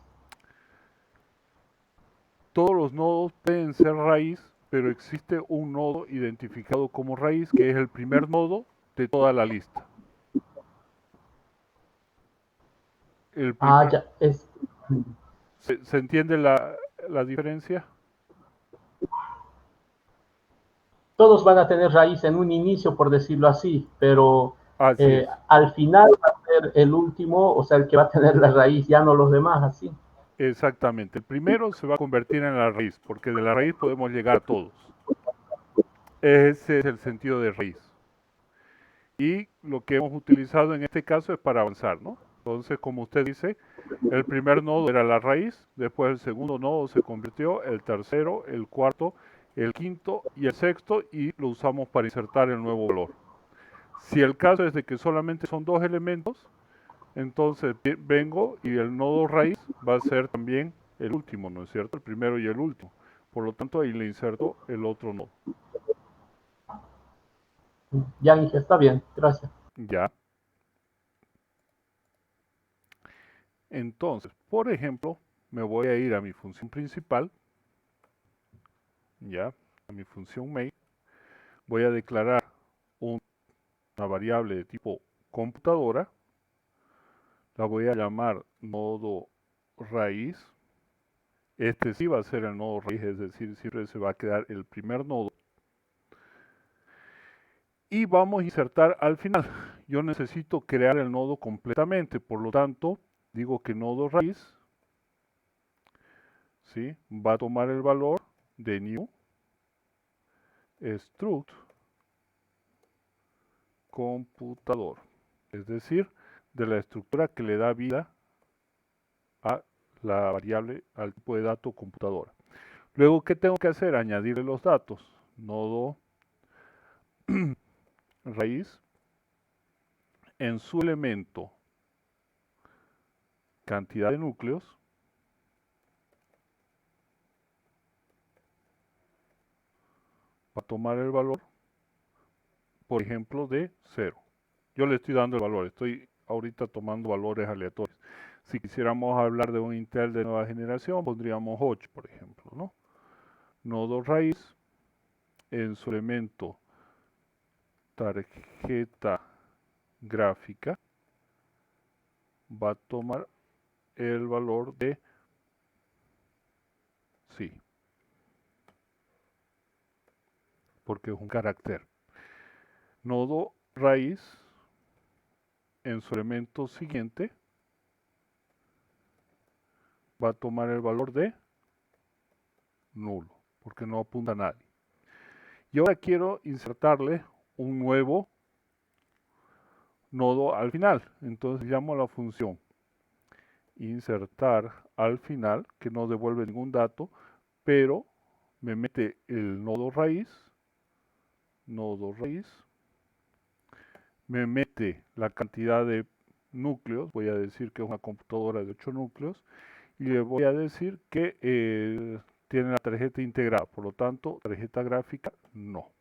Todos los nodos pueden ser raíz, pero existe un nodo identificado como raíz que es el primer nodo de toda la lista. Ya es. ¿Se entiende la diferencia? Todos van a tener raíz en un inicio, por decirlo así, pero al final va a ser el último, o sea, el que va a tener la raíz, ya no los demás, así. Exactamente. El primero se va a convertir en la raíz, porque de la raíz podemos llegar a todos. Ese es el sentido de raíz. Y lo que hemos utilizado en este caso es para avanzar, ¿no? Entonces, como usted dice, el primer nodo era la raíz, después el segundo nodo se convirtió, el tercero, el cuarto, el quinto y el sexto, y lo usamos para insertar el nuevo valor. Si el caso es de que solamente son 2 elementos, Entonces vengo y el nodo raíz va a ser también el último, ¿no es cierto? El primero y el último. Por lo tanto, ahí le inserto el otro nodo. Ya, Inge, está bien, gracias. Ya. Entonces, por ejemplo, me voy a ir a mi función principal, ya, a mi función main. Voy a declarar una variable de tipo computadora. La voy a llamar nodo raíz. Este sí va a ser el nodo raíz, es decir, siempre se va a quedar el primer nodo. Y vamos a insertar al final. Yo necesito crear el nodo completamente, por lo tanto, digo que nodo raíz, ¿sí?, va a tomar el valor de new struct computador, es decir, de la estructura que le da vida a la variable, al tipo de dato computadora. Luego, ¿qué tengo que hacer? Añadirle los datos. Nodo raíz en su elemento cantidad de núcleos va a tomar el valor, por ejemplo, de 0. Yo le estoy dando el valor, estoy ahorita tomando valores aleatorios. Si quisiéramos hablar de un Intel de nueva generación, pondríamos 8, por ejemplo, ¿no? Nodo raíz en su elemento tarjeta gráfica va a tomar el valor de sí, porque es un carácter. Nodo raíz en su elemento siguiente va a tomar el valor de nulo, porque no apunta a nadie. Y ahora quiero insertarle un nuevo nodo al final. Entonces llamo a la función insertar al final, que no devuelve ningún dato, pero me mete el nodo raíz, me mete la cantidad de núcleos, voy a decir que es una computadora de 8 núcleos, y le voy a decir que tiene la tarjeta integrada, por lo tanto, tarjeta gráfica no.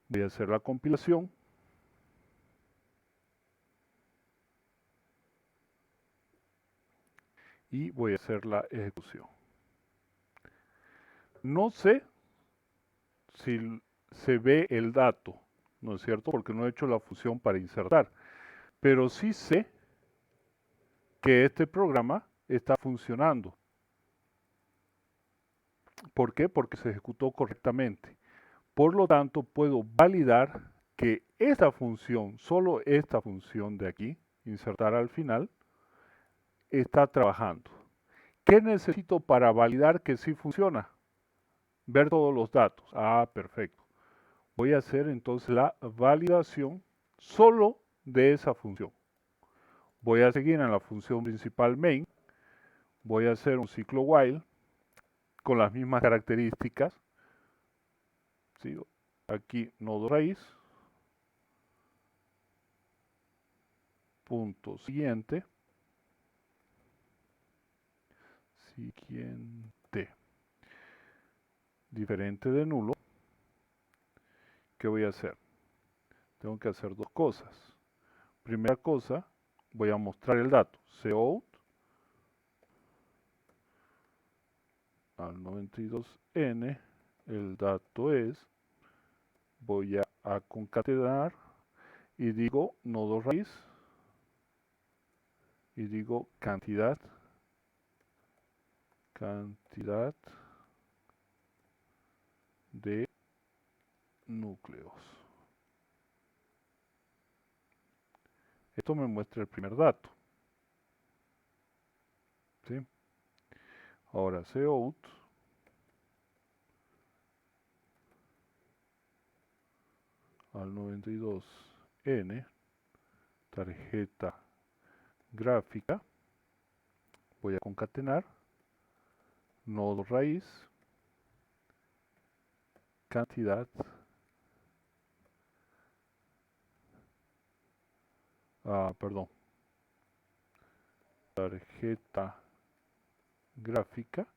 Voy a hacer la compilación. Y voy a hacer la ejecución. No sé si se ve el dato, ¿no es cierto? Porque no he hecho la función para insertar. Pero sí sé que este programa está funcionando. ¿Por qué? Porque se ejecutó correctamente. Por lo tanto, puedo validar que esta función, solo esta función de aquí, insertar al final, está trabajando. ¿Qué necesito para validar que sí funciona? Ver todos los datos. Ah, perfecto. Voy a hacer entonces la validación solo de esa función. Voy a seguir en la función principal main. Voy a hacer un ciclo while con las mismas características. ¿Sí? Aquí nodo raíz. Punto siguiente. Siguiente. Diferente de nulo. ¿Qué voy a hacer? Tengo que hacer dos cosas. Primera cosa, voy a mostrar el dato. Cout al 92n. El dato es, voy a concatenar y digo nodo raíz y digo cantidad de núcleos. Esto me muestra el primer dato. ¿Sí? Ahora cout al 92n, tarjeta gráfica, voy a concatenar nodo raíz, cantidad perdón, tarjeta gráfica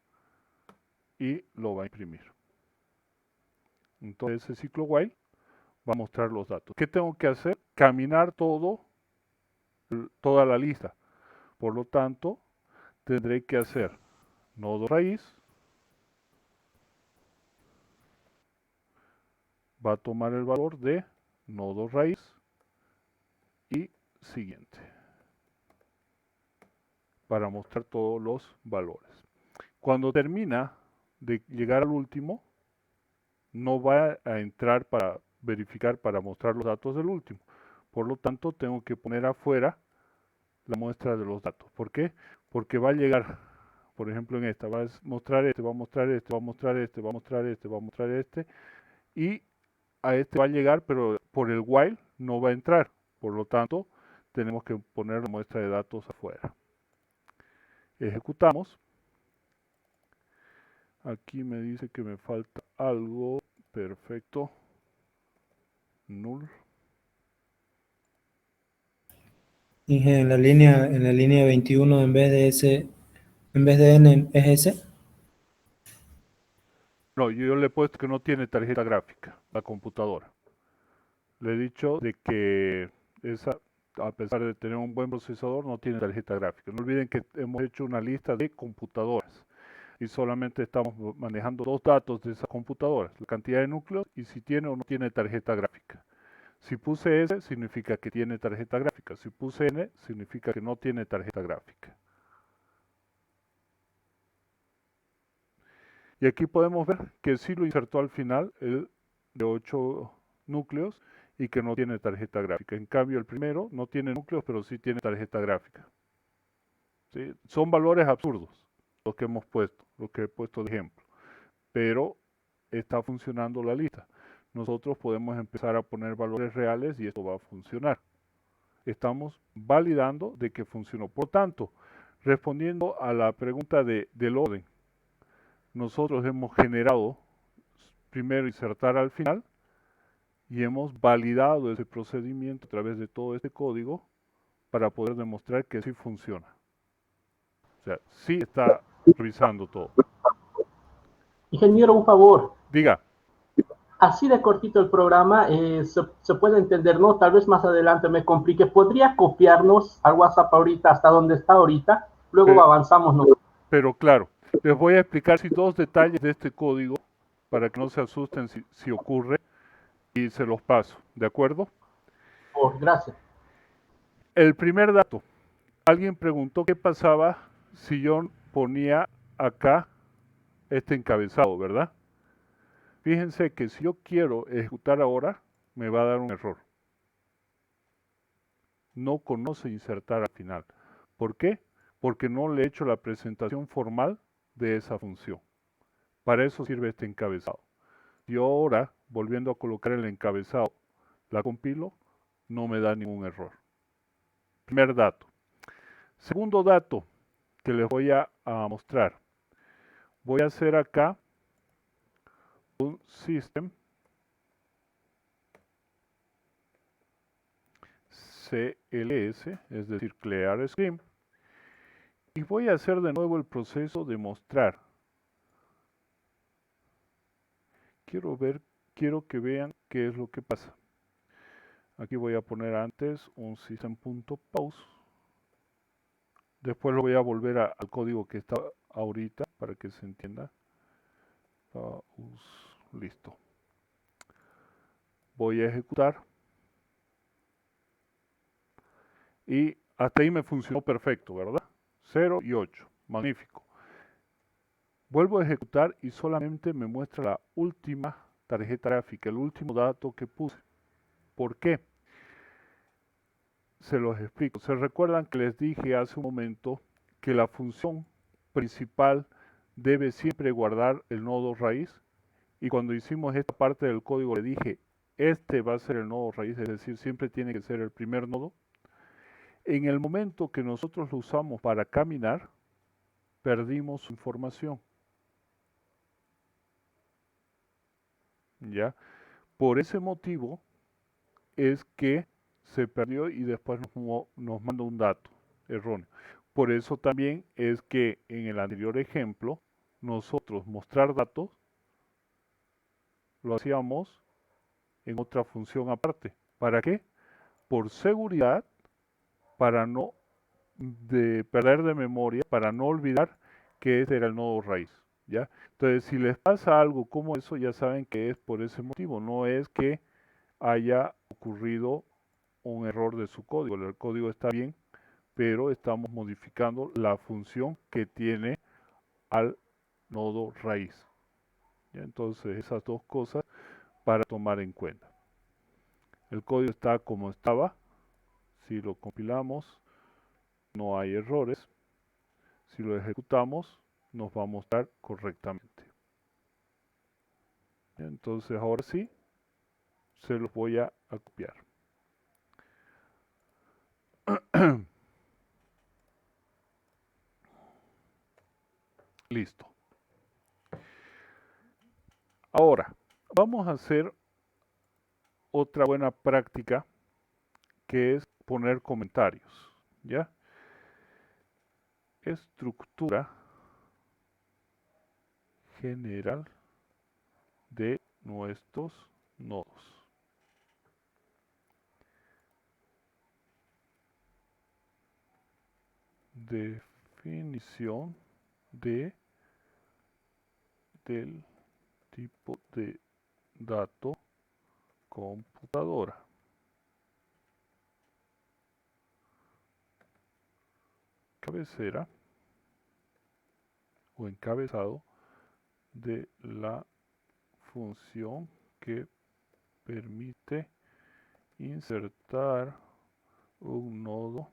y lo va a imprimir. Entonces ese ciclo while va a mostrar los datos. ¿Qué tengo que hacer? Caminar toda la lista. Por lo tanto, tendré que hacer nodo raíz, va a tomar el valor de nodo raíz y siguiente, para mostrar todos los valores. Cuando termina de llegar al último, no va a entrar para verificar, para mostrar los datos del último. Por lo tanto, tengo que poner afuera la muestra de los datos. ¿Por qué? Porque va a llegar, por ejemplo en esta, va a mostrar este, va a mostrar este, va a mostrar este, va a mostrar este, va a mostrar este, y a este va a llegar, pero por el while no va a entrar. Por lo tanto, tenemos que poner la muestra de datos afuera. Ejecutamos. Aquí me dice que me falta algo. Perfecto. Null. Inge, en la línea 21, en vez de N, ¿es ese? No, yo le he puesto que no tiene tarjeta gráfica, la computadora. Le he dicho de que esa, a pesar de tener un buen procesador, no tiene tarjeta gráfica. No olviden que hemos hecho una lista de computadoras y solamente estamos manejando dos datos de esas computadoras, la cantidad de núcleos y si tiene o no tiene tarjeta gráfica. Si puse S, significa que tiene tarjeta gráfica. Si puse N, significa que no tiene tarjeta gráfica. Y aquí podemos ver que sí lo insertó al final, el de 8 núcleos, y que no tiene tarjeta gráfica. En cambio, el primero no tiene núcleos, pero sí tiene tarjeta gráfica. ¿Sí? Son valores absurdos los que hemos puesto, los que he puesto de ejemplo. Pero está funcionando la lista. Nosotros podemos empezar a poner valores reales y esto va a funcionar. Estamos validando de que funcionó. Por tanto, respondiendo a la pregunta del orden, nosotros hemos generado primero insertar al final y hemos validado ese procedimiento a través de todo este código para poder demostrar que sí funciona. O sea, sí está revisando todo. Ingeniero, un favor. Diga. Así de cortito el programa, se puede entender, ¿no? Tal vez más adelante me complique. ¿Podría copiarnos al WhatsApp ahorita hasta donde está ahorita? Luego avanzamos, ¿no? Pero claro, les voy a explicar dos detalles de este código para que no se asusten si ocurre y se los paso, ¿de acuerdo? Gracias. El primer dato, alguien preguntó qué pasaba si yo ponía acá este encabezado, ¿verdad? Fíjense que si yo quiero ejecutar ahora, me va a dar un error. No conoce insertar al final. ¿Por qué? Porque no le he hecho la presentación formal de esa función. Para eso sirve este encabezado. Si yo ahora, volviendo a colocar el encabezado, la compilo, no me da ningún error. Primer dato. Segundo dato que les voy a mostrar. Voy a hacer acá un system CLS, es decir, clear script, y voy a hacer de nuevo el proceso de mostrar. Quiero que vean qué es lo que pasa. Aquí voy a poner antes un system.pause. Después lo voy a volver al código que está ahorita para que se entienda. Listo. Voy a ejecutar. Y hasta ahí me funcionó perfecto, ¿verdad? 0 y 8. Magnífico. Vuelvo a ejecutar y solamente me muestra la última tarjeta gráfica, el último dato que puse. ¿Por qué? Se los explico. ¿Se recuerdan que les dije hace un momento que la función principal debe siempre guardar el nodo raíz? Y cuando hicimos esta parte del código le dije, este va a ser el nodo raíz, es decir, siempre tiene que ser el primer nodo. En el momento que nosotros lo usamos para caminar, perdimos su información. ¿Ya? Por ese motivo es que se perdió y después nos manda un dato erróneo. Por eso también es que en el anterior ejemplo, nosotros mostrar datos lo hacíamos en otra función aparte. ¿Para qué? Por seguridad, para no perder de memoria, para no olvidar que ese era el nodo raíz. ¿Ya? Entonces, si les pasa algo como eso, ya saben que es por ese motivo, no es que haya ocurrido un error de su código. El código está bien, pero estamos modificando la función que tiene al nodo raíz. ¿Ya? Entonces, esas dos cosas para tomar en cuenta. El código está como estaba. Si lo compilamos, no hay errores. Si lo ejecutamos, nos va a mostrar correctamente. Entonces, ahora sí, se los voy a copiar. Listo. Ahora, vamos a hacer otra buena práctica que es poner comentarios. ¿Ya? Estructura general de nuestros nodos. Definición del tipo de dato computadora. Cabecera o encabezado de la función que permite insertar un nodo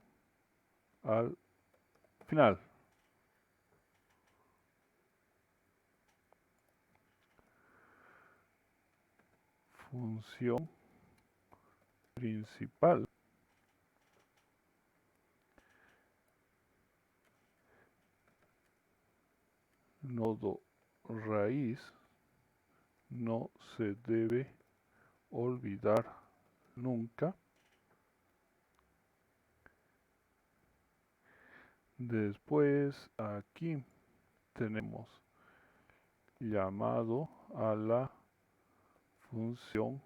al final. Función principal nodo raíz no se debe olvidar nunca. Después aquí tenemos llamado a la función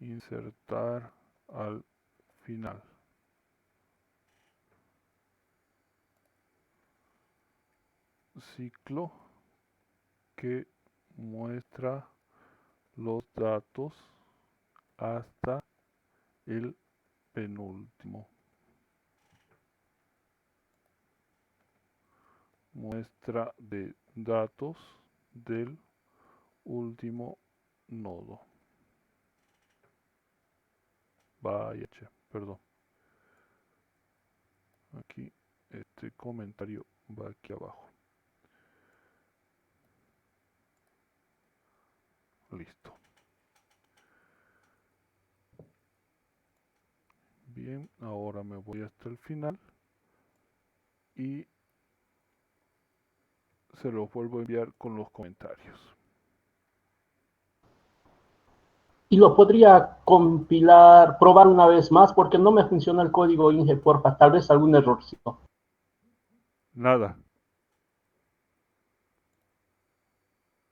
insertar al final. Ciclo que muestra los datos hasta el penúltimo. Muestra de datos del último nodo. Vaya, perdón. Aquí este comentario va aquí abajo. Listo. Bien, ahora me voy hasta el final y se los vuelvo a enviar con los comentarios. Y lo podría compilar, probar una vez más, porque no me funciona el código Inge, porfa, tal vez algún errorcito. Nada.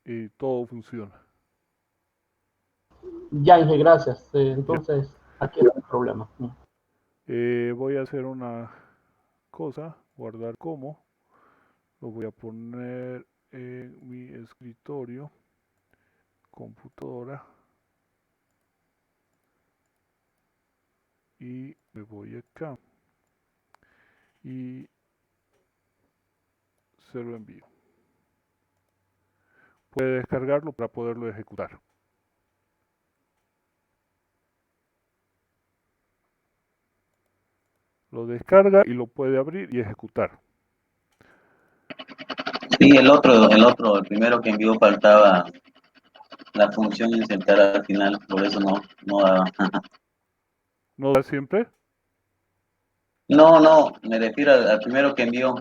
Y todo funciona. Ya, Inge, gracias. Entonces, aquí era el problema. Voy a hacer una cosa, guardar como. Lo voy a poner en mi escritorio, computadora. Y me voy acá. Y se lo envío. Puede descargarlo para poderlo ejecutar. Lo descarga y lo puede abrir y ejecutar. Sí, el primero que envió faltaba la función insertar al final, por eso no daba. ¿No da siempre? No, me refiero al primero que envió,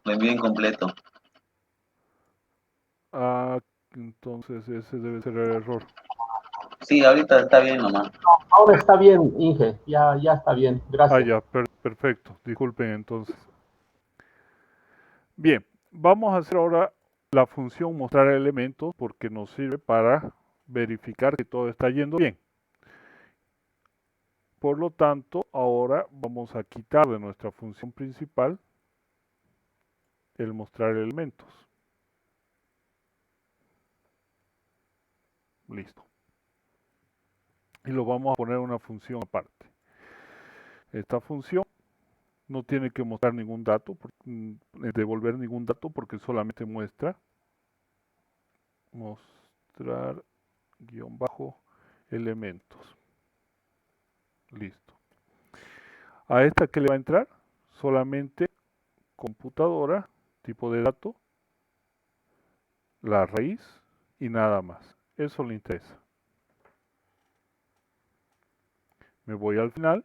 lo envió incompleto. Ah, entonces ese debe ser el error. Sí, ahorita está bien nomás. Ahora está bien, Inge, ya está bien, gracias. Ya, perfecto. Disculpen entonces. Bien, vamos a hacer ahora la función mostrar elementos porque nos sirve para verificar que todo está yendo bien. Por lo tanto, ahora vamos a quitar de nuestra función principal el mostrar elementos. Listo. Y lo vamos a poner en una función aparte. Esta función no tiene que mostrar ningún dato, devolver ningún dato porque solamente muestra mostrar guión bajo elementos. Listo. A esta que le va a entrar solamente computadora, tipo de dato, la raíz y nada más. Eso le interesa. Me voy al final,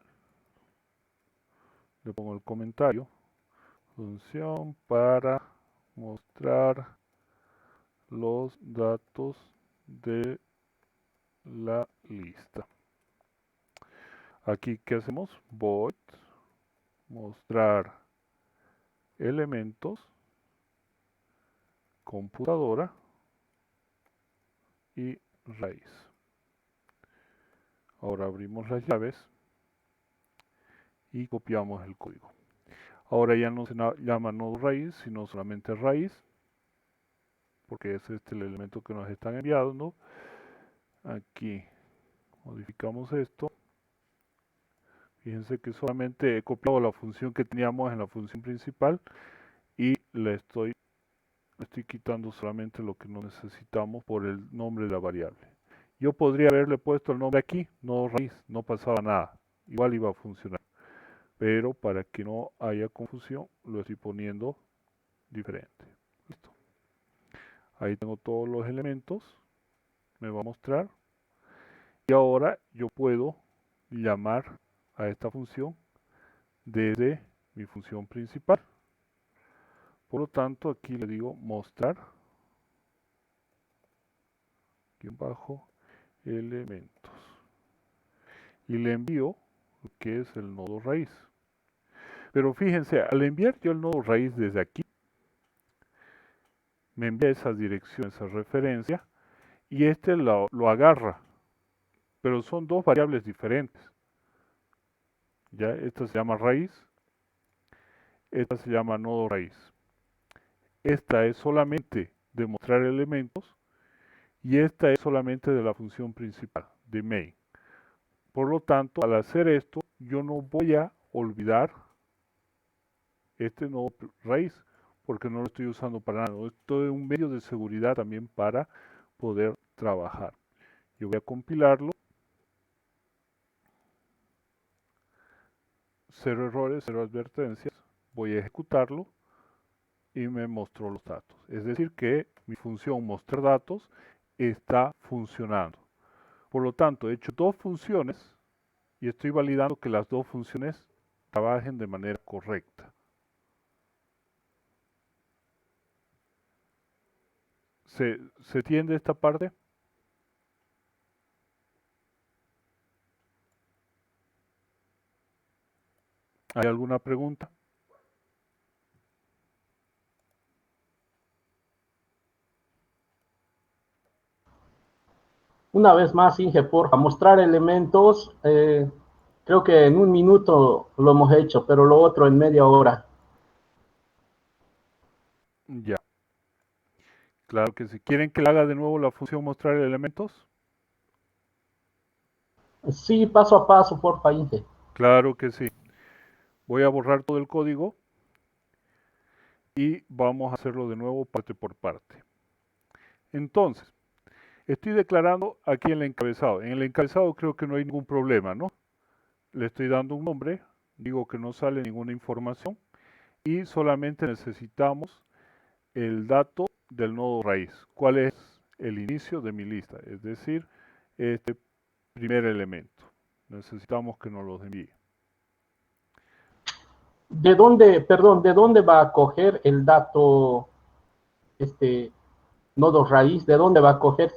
le pongo el comentario, función para mostrar los datos de la lista. Aquí, ¿qué hacemos? Void mostrar elementos, computadora y raíz. Ahora abrimos las llaves y copiamos el código. Ahora ya no se llama nodo raíz, sino solamente raíz, porque es este el elemento que nos están enviando. Aquí modificamos esto. Fíjense que solamente he copiado la función que teníamos en la función principal y le estoy quitando solamente lo que no necesitamos por el nombre de la variable. Yo podría haberle puesto el nombre aquí, nodo raíz, no pasaba nada, igual iba a funcionar. Pero para que no haya confusión, lo estoy poniendo diferente. Listo. Ahí tengo todos los elementos, me va a mostrar. Y ahora yo puedo llamar a esta función desde mi función principal. Por lo tanto, aquí le digo mostrar guión bajo elementos. Y le envío lo que es el nodo raíz. Pero fíjense, al enviar yo el nodo raíz desde aquí, me envía esa dirección, esa referencia, y este lo agarra. Pero son dos variables diferentes. Ya, esta se llama raíz, esta se llama nodo raíz. Esta es solamente de mostrar elementos y esta es solamente de la función principal, de main. Por lo tanto, al hacer esto, yo no voy a olvidar este nodo raíz, porque no lo estoy usando para nada. Esto es un medio de seguridad también para poder trabajar. Yo voy a compilarlo. 0 errores, 0 advertencias. Voy a ejecutarlo y me mostró los datos. Es decir que mi función mostrar datos está funcionando. Por lo tanto, he hecho dos funciones y estoy validando que las dos funciones trabajen de manera correcta. ¿Se entiende esta parte? ¿Hay alguna pregunta? Una vez más, Inge, porfa, mostrar elementos. Creo que en 1 minuto lo hemos hecho, pero lo otro en media hora. Ya. Claro que si quieren que le haga de nuevo la función mostrar elementos. Sí, paso a paso, porfa, Inge. Claro que sí. Voy a borrar todo el código y vamos a hacerlo de nuevo parte por parte. Entonces, estoy declarando aquí en el encabezado. En el encabezado creo que no hay ningún problema, ¿no? Le estoy dando un nombre, digo que no sale ninguna información y solamente necesitamos el dato del nodo raíz. ¿Cuál es el inicio de mi lista? Es decir, este primer elemento. Necesitamos que nos lo envíe. ¿De dónde va a coger el dato, nodo raíz? ¿De dónde va a coger?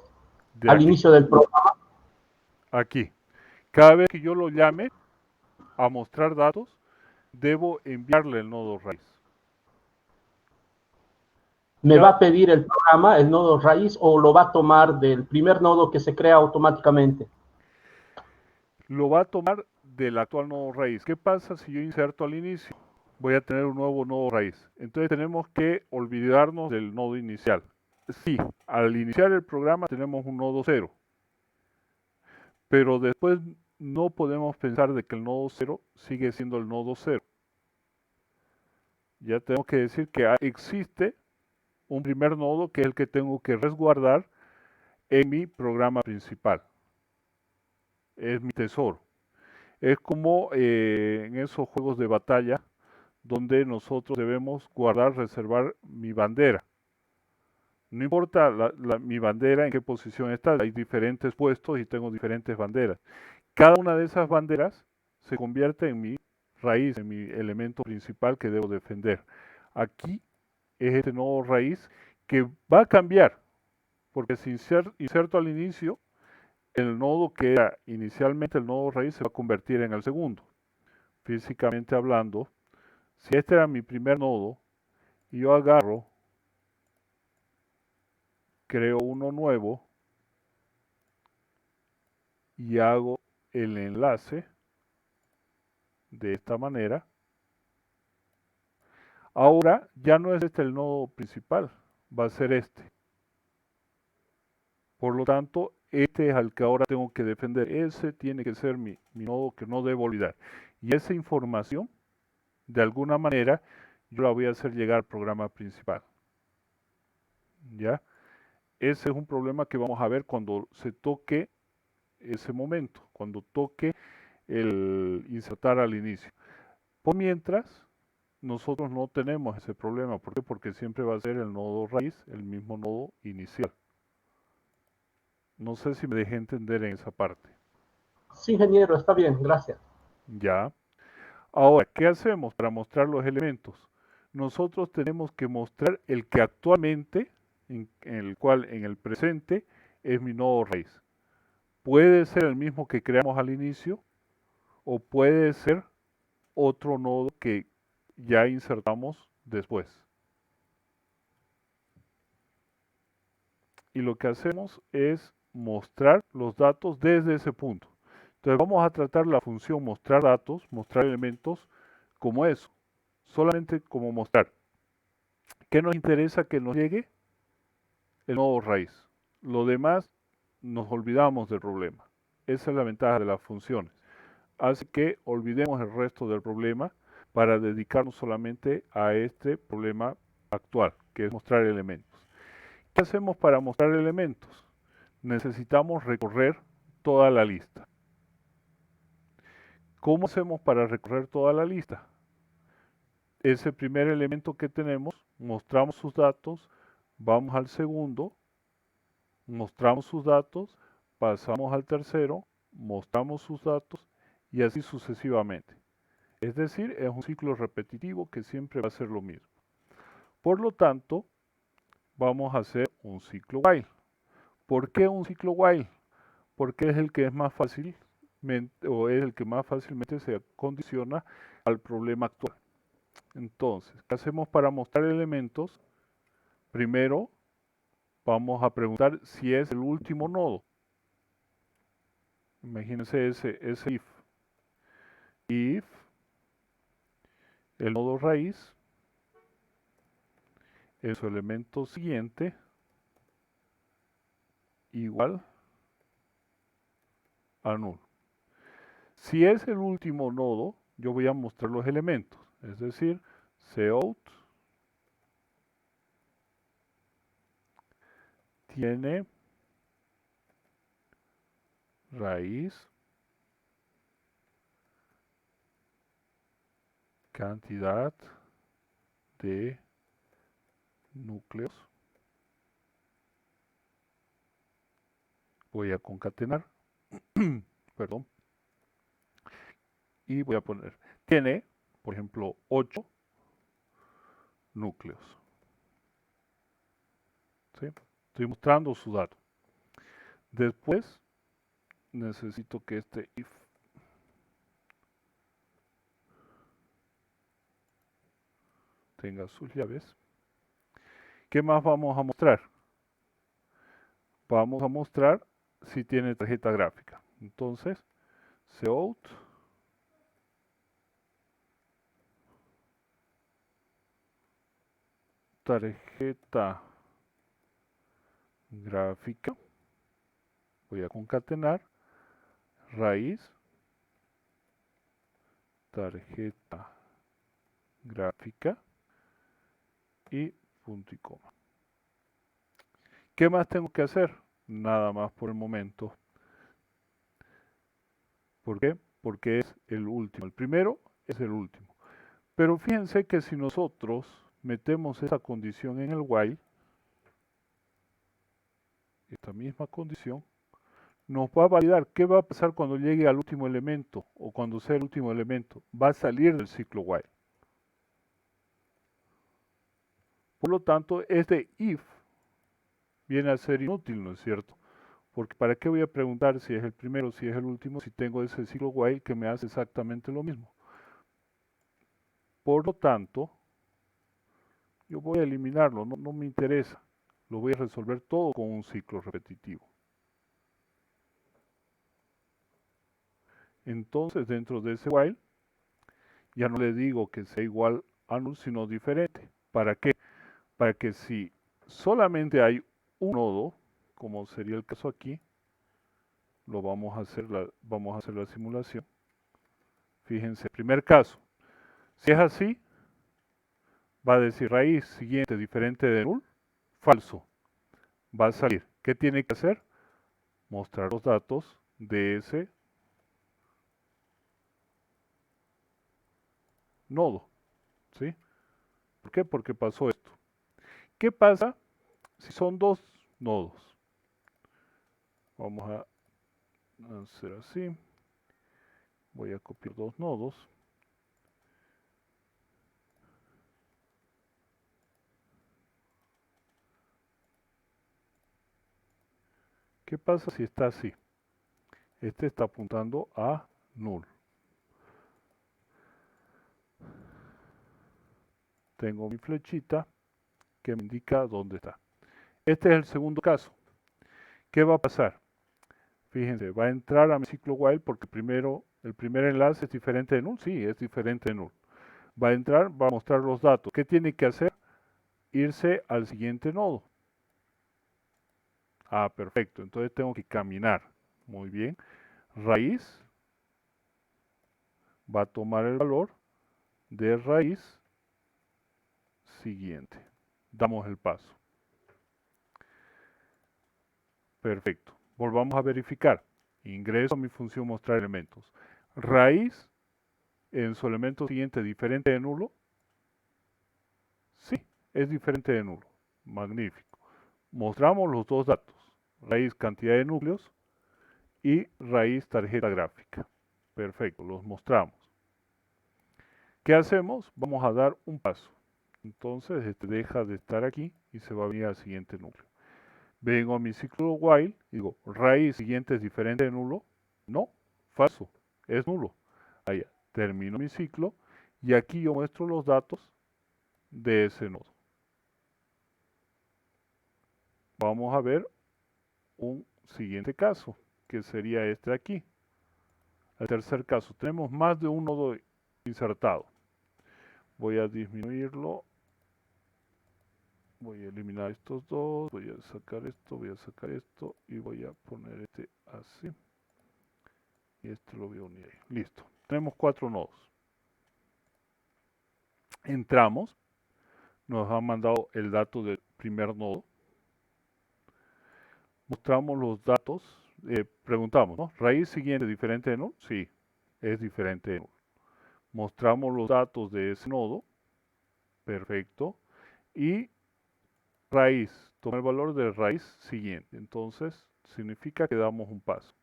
De Al aquí. inicio del programa. Aquí. Cada vez que yo lo llame a mostrar datos, debo enviarle el nodo raíz. ¿Me Ya. va a pedir el programa, el nodo raíz, o lo va a tomar del primer nodo que se crea automáticamente? Lo va a tomar del actual nodo raíz. ¿Qué pasa si yo inserto al inicio? Voy a tener un nuevo nodo raíz. Entonces tenemos que olvidarnos del nodo inicial. Sí, al iniciar el programa tenemos un nodo 0, pero después no podemos pensar de que el nodo 0 sigue siendo el nodo 0. Ya tengo que decir que existe un primer nodo que es el que tengo que resguardar en mi programa principal. Es mi tesoro. Es como en esos juegos de batalla donde nosotros debemos guardar, reservar mi bandera. No importa mi bandera en qué posición está, hay diferentes puestos y tengo diferentes banderas. Cada una de esas banderas se convierte en mi raíz, en mi elemento principal que debo defender. Aquí es este nodo raíz que va a cambiar, porque si inserto al inicio, el nodo que era inicialmente el nodo raíz se va a convertir en el segundo. Físicamente hablando, si este era mi primer nodo, y yo agarro, creo uno nuevo y hago el enlace de esta manera, ahora ya no es este el nodo principal, va a ser este. Por lo tanto, este es al que ahora tengo que defender. Ese tiene que ser mi nodo que no debo olvidar. Y esa información, de alguna manera, yo la voy a hacer llegar al programa principal. ¿Ya? Ese es un problema que vamos a ver cuando se toque ese momento, cuando toque el insertar al inicio. Por mientras, nosotros no tenemos ese problema. ¿Por qué? Porque siempre va a ser el nodo raíz, el mismo nodo inicial. No sé si me dejé entender en esa parte. Sí, ingeniero, está bien, gracias. Ya. Ahora, ¿qué hacemos para mostrar los elementos? Nosotros tenemos que mostrar el que actualmente, en el cual en el presente es mi nodo raíz. Puede ser el mismo que creamos al inicio o puede ser otro nodo que ya insertamos después. Y lo que hacemos es mostrar los datos desde ese punto. Entonces vamos a tratar la función mostrar datos, mostrar elementos, como eso, solamente como mostrar. ¿Qué nos interesa que nos llegue? El nodo raíz. Lo demás nos olvidamos del problema. Esa es la ventaja de las funciones. Así que olvidemos el resto del problema para dedicarnos solamente a este problema actual, que es mostrar elementos. ¿Qué hacemos para mostrar elementos? Necesitamos recorrer toda la lista. ¿Cómo hacemos para recorrer toda la lista? Ese primer elemento que tenemos, mostramos sus datos, vamos al segundo, mostramos sus datos, pasamos al tercero, mostramos sus datos y así sucesivamente. Es decir, es un ciclo repetitivo que siempre va a ser lo mismo. Por lo tanto, vamos a hacer un ciclo while. ¿Por qué un ciclo while? Porque es el que es más fácil o es el que más fácilmente se condiciona al problema actual. Entonces, ¿qué hacemos para mostrar elementos? Primero, vamos a preguntar si es el último nodo. Imagínense ese if. If el nodo raíz en su elemento siguiente igual a null. Si es el último nodo, yo voy a mostrar los elementos, es decir, cout tiene raíz cantidad de núcleos. Voy a concatenar, perdón, y voy a poner, tiene, por ejemplo, 8 núcleos. ¿Sí? Estoy mostrando su dato. Después, necesito que este if tenga sus llaves. ¿Qué más vamos a mostrar? Vamos a mostrar si tiene tarjeta gráfica. Entonces, cout tarjeta gráfica. Voy a concatenar raíz tarjeta gráfica y punto y coma. ¿Qué más tengo que hacer? Nada más por el momento. ¿Por qué? Porque es el último. El primero es el último. Pero fíjense que si nosotros metemos esa condición en el while, esta misma condición, nos va a validar qué va a pasar cuando llegue al último elemento o cuando sea el último elemento. Va a salir del ciclo while. Por lo tanto, este if viene a ser inútil, ¿no es cierto? Porque ¿para qué voy a preguntar si es el primero, si es el último, si tengo ese ciclo while que me hace exactamente lo mismo? Por lo tanto, yo voy a eliminarlo, no me interesa. Lo voy a resolver todo con un ciclo repetitivo. Entonces, dentro de ese while, ya no le digo que sea igual a null, sino diferente. ¿Para qué? Para que si solamente hay un nodo, como sería el caso aquí, vamos a hacer la simulación. Fíjense, primer caso, si es así, va a decir raíz siguiente diferente de null, falso. Va a salir. ¿Qué tiene que hacer? Mostrar los datos de ese nodo. ¿Sí? ¿Por qué? Porque pasó esto. ¿Qué pasa si son dos nodos? Vamos a hacer así. Voy a copiar dos nodos. ¿Qué pasa si está así? Este está apuntando a null. Tengo mi flechita que me indica dónde está. Este es el segundo caso. ¿Qué va a pasar? Fíjense, va a entrar a mi ciclo while porque el primer enlace es diferente de null. Sí, es diferente de null. Va a entrar, va a mostrar los datos. ¿Qué tiene que hacer? Irse al siguiente nodo. Ah, perfecto. Entonces tengo que caminar. Muy bien. Raíz va a tomar el valor de raíz siguiente. Damos el paso. Perfecto. Volvamos a verificar. Ingreso a mi función mostrar elementos. Raíz en su elemento siguiente diferente de nulo. Sí, es diferente de nulo. Magnífico. Mostramos los dos datos. Raíz cantidad de núcleos y raíz tarjeta gráfica. Perfecto, los mostramos. ¿Qué hacemos? Vamos a dar un paso. Entonces, este deja de estar aquí y se va a venir al siguiente núcleo. Vengo a mi ciclo while y digo, raíz siguiente es diferente de nulo. No, falso, es nulo. Allá, termino mi ciclo y aquí yo muestro los datos de ese nodo. Vamos a ver un siguiente caso, que sería este de aquí. El tercer caso, tenemos más de un nodo insertado. Voy a disminuirlo. Voy a eliminar estos dos, voy a sacar esto y voy a poner este así. Y este lo voy a unir ahí. Listo. Tenemos 4 nodos. Entramos. Nos han mandado el dato del primer nodo. Mostramos los datos. Preguntamos, ¿no? ¿Raíz siguiente diferente de null? Sí, es diferente de null. Mostramos los datos de ese nodo. Perfecto. Y raíz, toma el valor de raíz siguiente. Entonces, significa que damos un paso.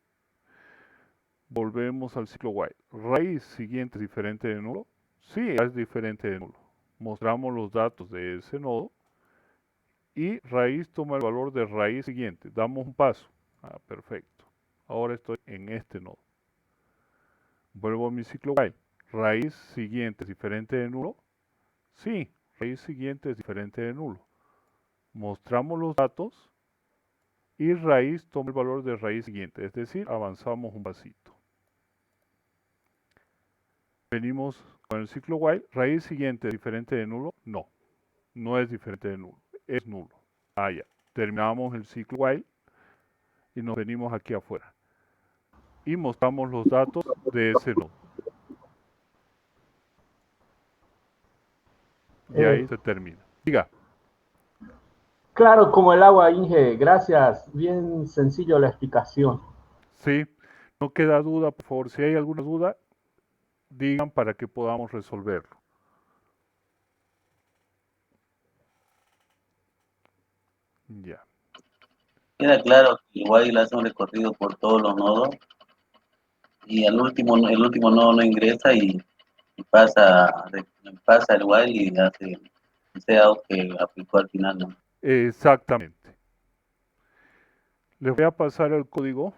Volvemos al ciclo while. ¿Raíz siguiente es diferente de nulo? Sí, es diferente de nulo. Mostramos los datos de ese nodo. Y raíz toma el valor de raíz siguiente. Damos un paso. Ah, perfecto. Ahora estoy en este nodo. Vuelvo a mi ciclo while. Raíz siguiente es diferente de nulo. Sí, raíz siguiente es diferente de nulo. Mostramos los datos y raíz toma el valor de raíz siguiente, es decir, avanzamos un pasito. Venimos con el ciclo while. Raíz siguiente es diferente de nulo. No, no es diferente de nulo, es nulo. Ah, ya. Terminamos el ciclo while y nos venimos aquí afuera. Y mostramos los datos de ese nodo. Y ahí se termina. Diga. Claro, como el agua, Inge. Gracias. Bien sencillo la explicación. Sí, no queda duda, por favor. Si hay alguna duda, digan para que podamos resolverlo. Ya. Queda claro que igual hace un recorrido por todos los nodos y el último nodo no ingresa y pasa el while y hace ese out que aplicó al final, ¿no? Exactamente. Les voy a pasar el código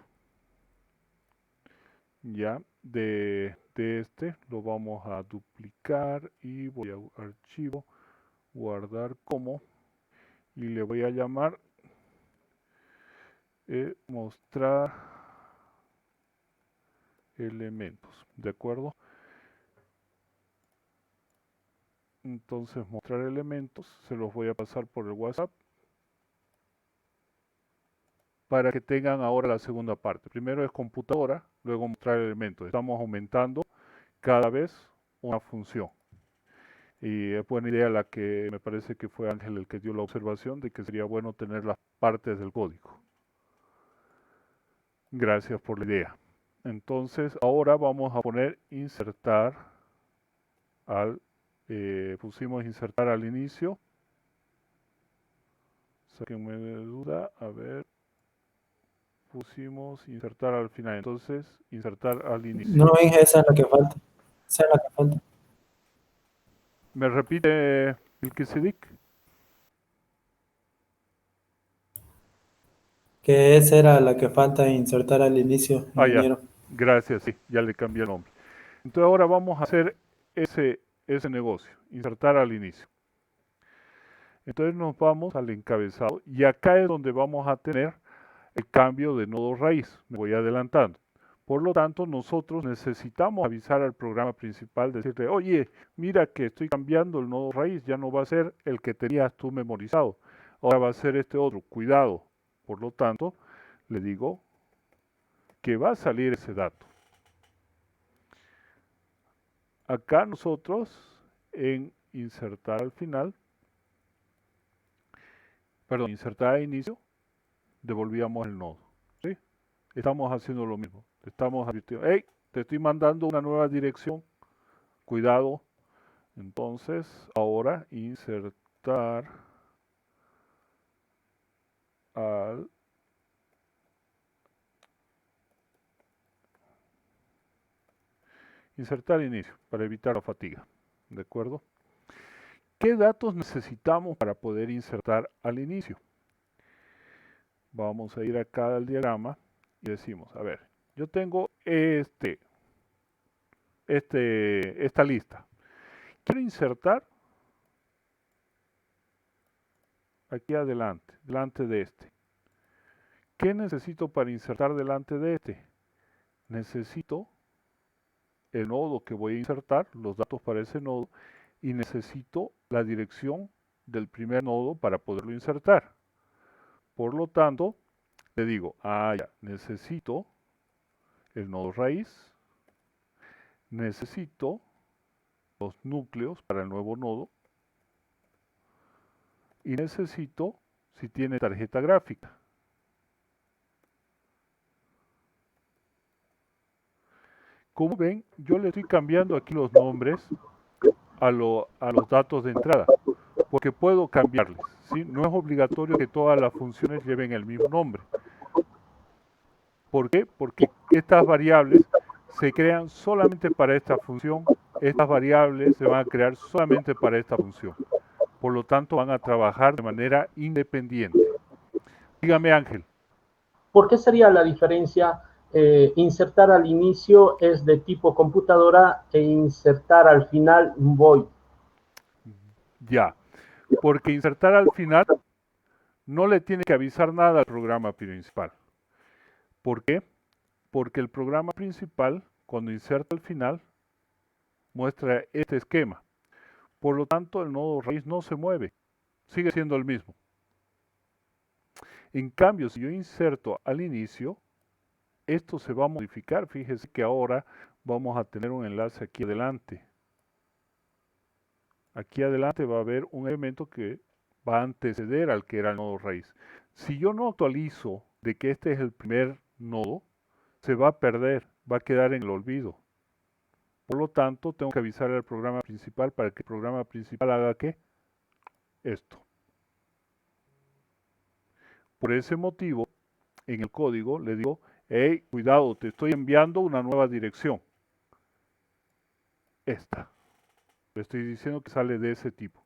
ya de este. Lo vamos a duplicar y voy a archivo, guardar como y le voy a llamar mostrar elementos, ¿de acuerdo? Entonces mostrar elementos, se los voy a pasar por el WhatsApp para que tengan ahora la segunda parte. Primero es computadora, luego mostrar elementos. Estamos aumentando cada vez una función. Y es buena idea la que me parece que fue Ángel el que dio la observación de que sería bueno tener las partes del código. Gracias por la idea. Entonces ahora vamos a poner insertar al, pusimos insertar al inicio. Sáquenme de duda, a ver. Pusimos insertar al final, entonces insertar al inicio. No, Inge, esa es la que falta. Esa es la que falta. ¿Me repite el que se dic? Que esa era la que falta insertar al inicio, Ah, ya. ingeniero. Gracias, sí, ya le cambié el nombre. Entonces ahora vamos a hacer ese negocio, insertar al inicio. Entonces nos vamos al encabezado y acá es donde vamos a tener el cambio de nodo raíz. Me voy adelantando. Por lo tanto, nosotros necesitamos avisar al programa principal, decirle, oye, mira que estoy cambiando el nodo raíz, ya no va a ser el que tenías tú memorizado, ahora va a ser este otro, cuidado. Por lo tanto, le digo que va a salir ese dato. Acá nosotros, en insertar al final, perdón, insertar al inicio, devolvíamos el nodo. ¿Sí? Estamos haciendo lo mismo. Estamos advirtiendo, hey, te estoy mandando una nueva dirección, cuidado. Entonces, ahora insertar al inicio para evitar la fatiga, ¿de acuerdo? ¿Qué datos necesitamos para poder insertar al inicio? Vamos a ir acá al diagrama y decimos, a ver, yo tengo esta lista. Quiero insertar aquí adelante, delante de este. ¿Qué necesito para insertar delante de este? Necesito el nodo que voy a insertar, los datos para ese nodo, y necesito la dirección del primer nodo para poderlo insertar. Por lo tanto, le digo, ya, necesito el nodo raíz, necesito los núcleos para el nuevo nodo, y necesito si tiene tarjeta gráfica. Como ven, yo le estoy cambiando aquí los nombres a los datos de entrada, porque puedo cambiarles, ¿sí? No es obligatorio que todas las funciones lleven el mismo nombre. ¿Por qué? Porque estas variables se crean solamente para esta función, estas variables se van a crear solamente para esta función. Por lo tanto, van a trabajar de manera independiente. Dígame, Ángel. ¿Por qué sería la diferencia insertar al inicio es de tipo computadora e insertar al final un void. Ya, porque insertar al final no le tiene que avisar nada al programa principal. ¿Por qué? Porque el programa principal, cuando inserta al final, muestra este esquema. Por lo tanto, el nodo raíz no se mueve, sigue siendo el mismo. En cambio, si yo inserto al inicio, esto se va a modificar. Fíjese que ahora vamos a tener un enlace aquí adelante. Aquí adelante va a haber un elemento que va a anteceder al que era el nodo raíz. Si yo no actualizo de que este es el primer nodo, se va a perder, va a quedar en el olvido. Por lo tanto, tengo que avisar al programa principal para que el programa principal haga ¿qué? Esto. Por ese motivo, en el código le digo, hey, cuidado, te estoy enviando una nueva dirección. Esta. Le estoy diciendo que sale de ese tipo.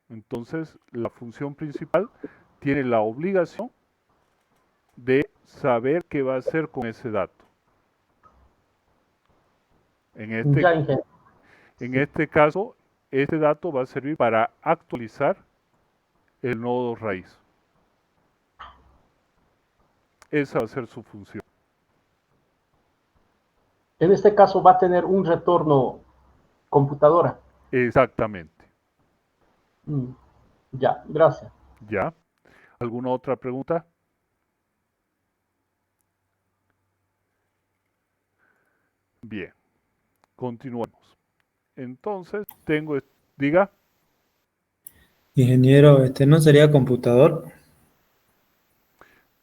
Entonces, la función principal tiene la obligación de saber qué va a hacer con ese dato. En este caso, este dato va a servir para actualizar el nodo raíz. Esa va a ser su función. En este caso va a tener un retorno computadora. Exactamente. Ya, gracias. ¿Ya? ¿Alguna otra pregunta? Bien, continuemos. Entonces, diga. Ingeniero, ¿no sería computador?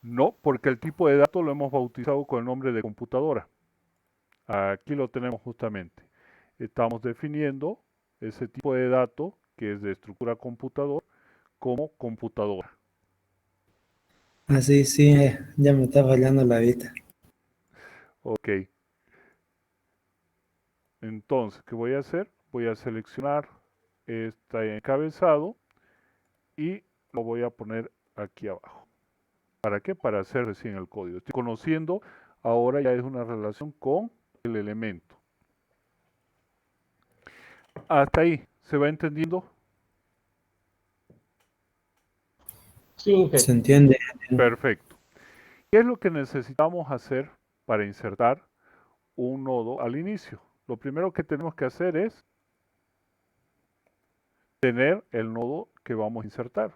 No, porque el tipo de dato lo hemos bautizado con el nombre de computadora. Aquí lo tenemos justamente. Estamos definiendo ese tipo de dato que es de estructura computador como computadora. Así, sí, ya me está fallando la vista. Ok. Entonces, ¿qué voy a hacer? Voy a seleccionar este encabezado y lo voy a poner aquí abajo. ¿Para qué? Para hacer recién el código. Estoy conociendo, ahora ya es una relación con el elemento. Hasta ahí, ¿se va entendiendo? Sí, ¿Se entiende? Perfecto. ¿Qué es lo que necesitamos hacer para insertar un nodo al inicio? Lo primero que tenemos que hacer es tener el nodo que vamos a insertar.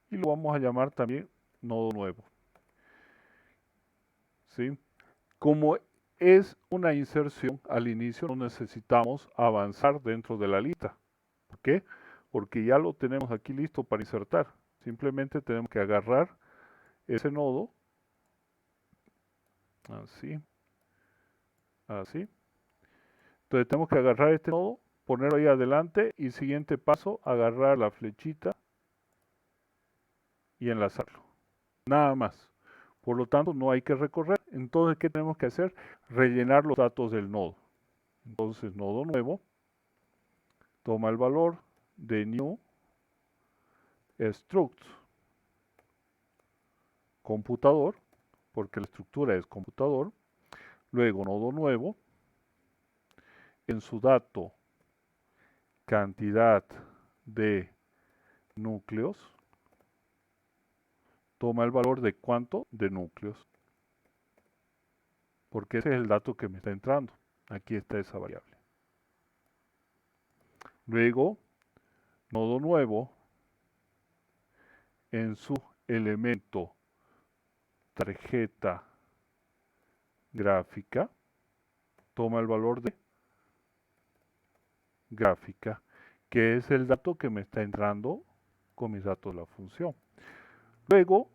Y lo vamos a llamar también nodo nuevo. ¿Sí? Como es una inserción al inicio, no necesitamos avanzar dentro de la lista. ¿Por qué? Porque ya lo tenemos aquí listo para insertar. Simplemente tenemos que agarrar ese nodo, así, así. Entonces tenemos que agarrar este nodo, ponerlo ahí adelante y siguiente paso, agarrar la flechita y enlazarlo. Nada más. Por lo tanto, no hay que recorrer. Entonces, ¿qué tenemos que hacer? Rellenar los datos del nodo. Entonces, nodo nuevo, toma el valor de new struct computador, porque la estructura es computador. Luego, nodo nuevo, en su dato, cantidad de núcleos, toma el valor de cuánto de núcleos, porque ese es el dato que me está entrando. Aquí está esa variable. Luego, nodo nuevo, en su elemento tarjeta gráfica, toma el valor de gráfica, que es el dato que me está entrando con mis datos de la función. Luego,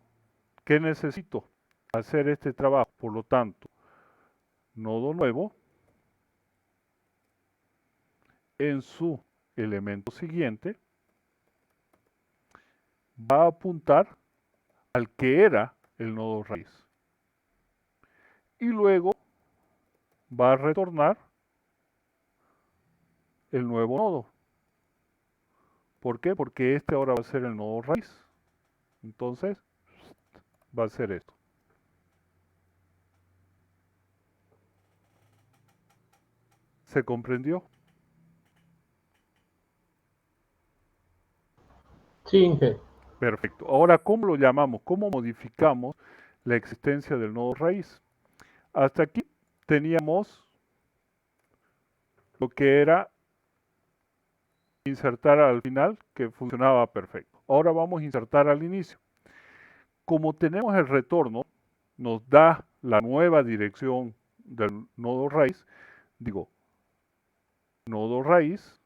¿qué necesito? Hacer este trabajo. Por lo tanto, nodo nuevo, en su elemento siguiente, va a apuntar al que era el nodo raíz. Y luego va a retornar el nuevo nodo. ¿Por qué? Porque este ahora va a ser el nodo raíz. Entonces, va a ser esto. ¿Se comprendió? Sí, Inge. Perfecto. Ahora, ¿cómo lo llamamos? ¿Cómo modificamos la existencia del nodo raíz? Hasta aquí teníamos lo que era insertar al final, que funcionaba perfecto. Ahora vamos a insertar al inicio. Como tenemos el retorno, nos da la nueva dirección del nodo raíz, digo, nodo raíz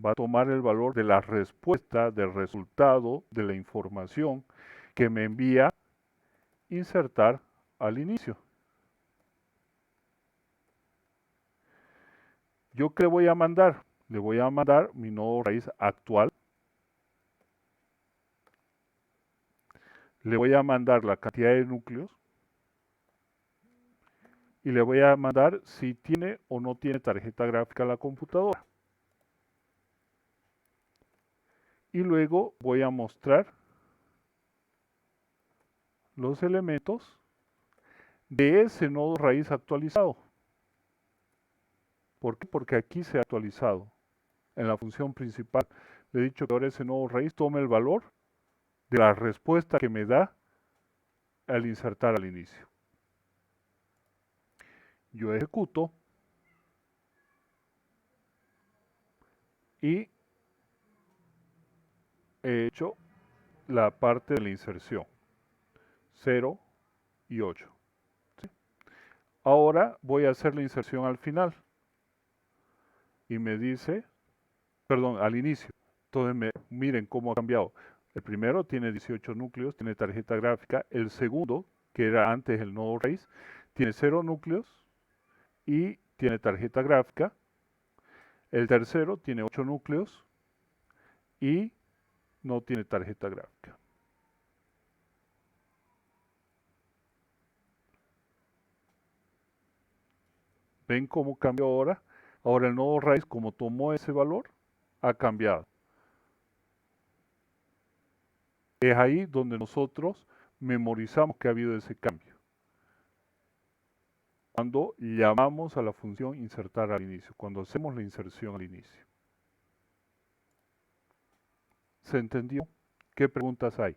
va a tomar el valor de la respuesta, del resultado, de la información que me envía insertar al inicio. ¿Yo qué le voy a mandar? Le voy a mandar mi nodo raíz actual. Le voy a mandar la cantidad de núcleos. Y le voy a mandar si tiene o no tiene tarjeta gráfica la computadora. Y luego voy a mostrar los elementos de ese nodo raíz actualizado. ¿Por qué? Porque aquí se ha actualizado. En la función principal le he dicho que ahora ese nodo raíz tome el valor de la respuesta que me da al insertar al inicio. Yo ejecuto y he hecho la parte de la inserción 0 y 8. ¿Sí? Ahora voy a hacer la inserción al final y me dice, perdón, al inicio. Entonces miren cómo ha cambiado. El primero tiene 18 núcleos, tiene tarjeta gráfica. El segundo, que era antes el nodo raíz, tiene 0 núcleos y tiene tarjeta gráfica. El tercero tiene 8 núcleos y no tiene tarjeta gráfica. ¿Ven cómo cambió ahora? Ahora el nodo raíz, como tomó ese valor, ha cambiado. Es ahí donde nosotros memorizamos que ha habido ese cambio. Cuando llamamos a la función insertar al inicio, cuando hacemos la inserción al inicio. ¿Se entendió? ¿Qué preguntas hay?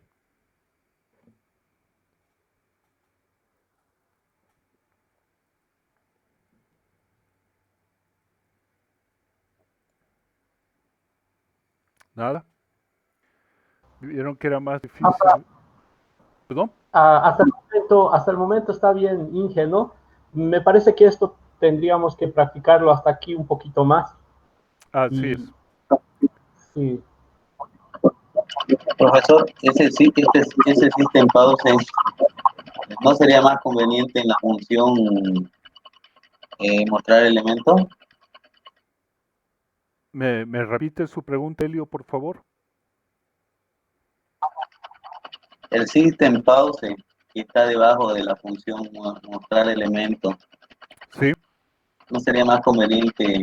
¿Nada? ¿Vieron que era más difícil? ¿Perdón? Hasta el momento está bien, Inge, ¿no? Me parece que esto tendríamos que practicarlo hasta aquí un poquito más. Así Y es. sí, Profesor, ese system pause no sería más conveniente en la función mostrar elementos. ¿Me repite su pregunta, Elio, por favor? El system pause que está debajo de la función mostrar elementos, Sí. ¿no sería más conveniente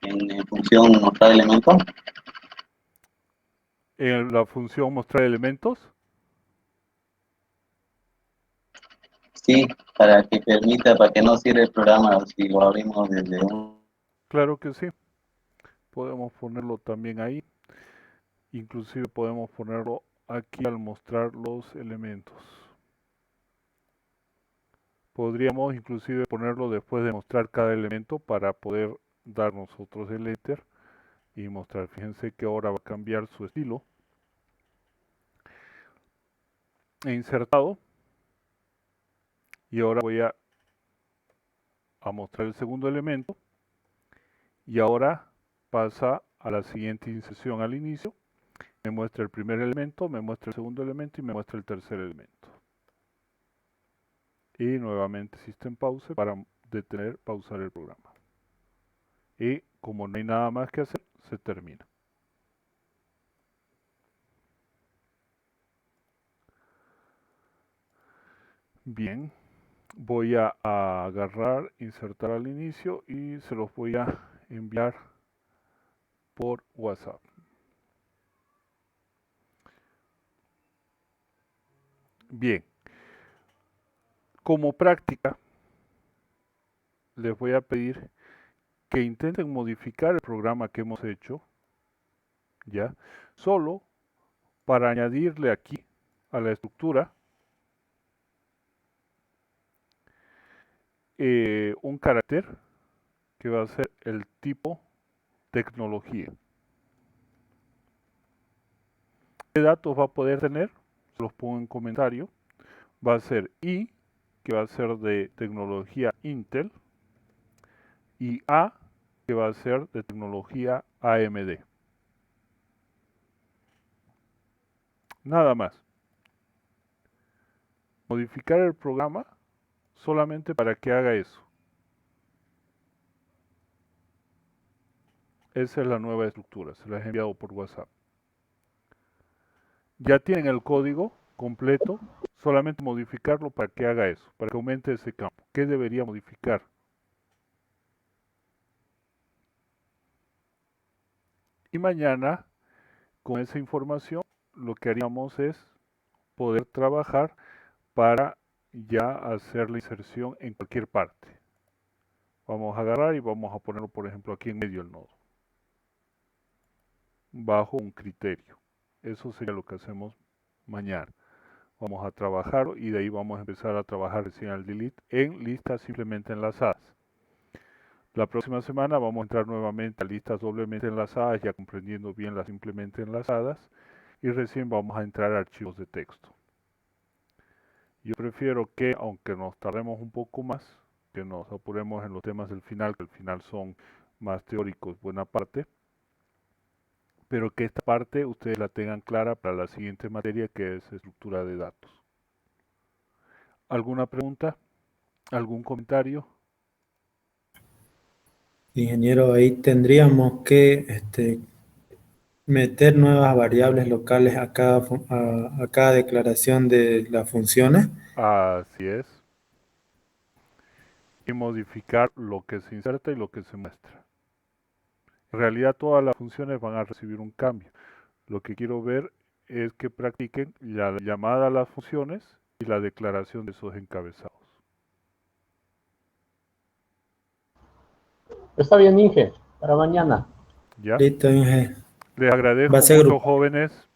en función mostrar elementos? En la función mostrar elementos. Sí, para que no cierre el programa si lo abrimos desde un... Claro que sí. Podemos ponerlo también ahí. Inclusive podemos ponerlo aquí al mostrar los elementos. Podríamos inclusive ponerlo después de mostrar cada elemento para poder dar nosotros el enter y mostrar. Fíjense que ahora va a cambiar su estilo. He insertado y ahora voy a mostrar el segundo elemento y ahora pasa a la siguiente inserción al inicio. Me muestra el primer elemento, me muestra el segundo elemento y me muestra el tercer elemento. Y nuevamente System Pause para detener, pausar el programa. Y como no hay nada más que hacer, se termina. Bien, voy a agarrar, insertar al inicio y se los voy a enviar por WhatsApp. Bien, como práctica, les voy a pedir que intenten modificar el programa que hemos hecho, ¿ya? Solo para añadirle aquí a la estructura un carácter que va a ser el tipo tecnología. ¿Qué datos va a poder tener? Se los pongo en comentario. Va a ser I, que va a ser de tecnología Intel, y A, que va a ser de tecnología AMD. Nada más. Modificar el programa solamente para que haga eso. Esa es la nueva estructura, se la he enviado por WhatsApp. Ya tienen el código completo, solamente modificarlo para que haga eso, para que aumente ese campo. ¿Qué debería modificar? Y mañana, con esa información, lo que haríamos es poder trabajar para ya hacer la inserción en cualquier parte. Vamos a agarrar y vamos a ponerlo, por ejemplo, aquí en medio del nodo, bajo un criterio. Eso sería lo que hacemos mañana. Vamos a trabajar y de ahí vamos a empezar a trabajar recién al delete en listas simplemente enlazadas. La próxima semana vamos a entrar nuevamente a listas doblemente enlazadas, ya comprendiendo bien las simplemente enlazadas, y recién vamos a entrar a archivos de texto. Yo prefiero que, aunque nos tardemos un poco más, que nos apuremos en los temas del final, que al final son más teóricos, buena parte, pero que esta parte ustedes la tengan clara para la siguiente materia, que es estructura de datos. ¿Alguna pregunta? ¿Algún comentario? Ingeniero, ahí tendríamos que meter nuevas variables locales a cada declaración de las funciones. Así es. Y modificar lo que se inserta y lo que se muestra. En realidad todas las funciones van a recibir un cambio. Lo que quiero ver es que practiquen la llamada a las funciones y la declaración de esos encabezados. Está bien, Inge, para mañana. ¿Ya? Listo, Inge. Les agradezco Va a ser mucho, grupal. jóvenes.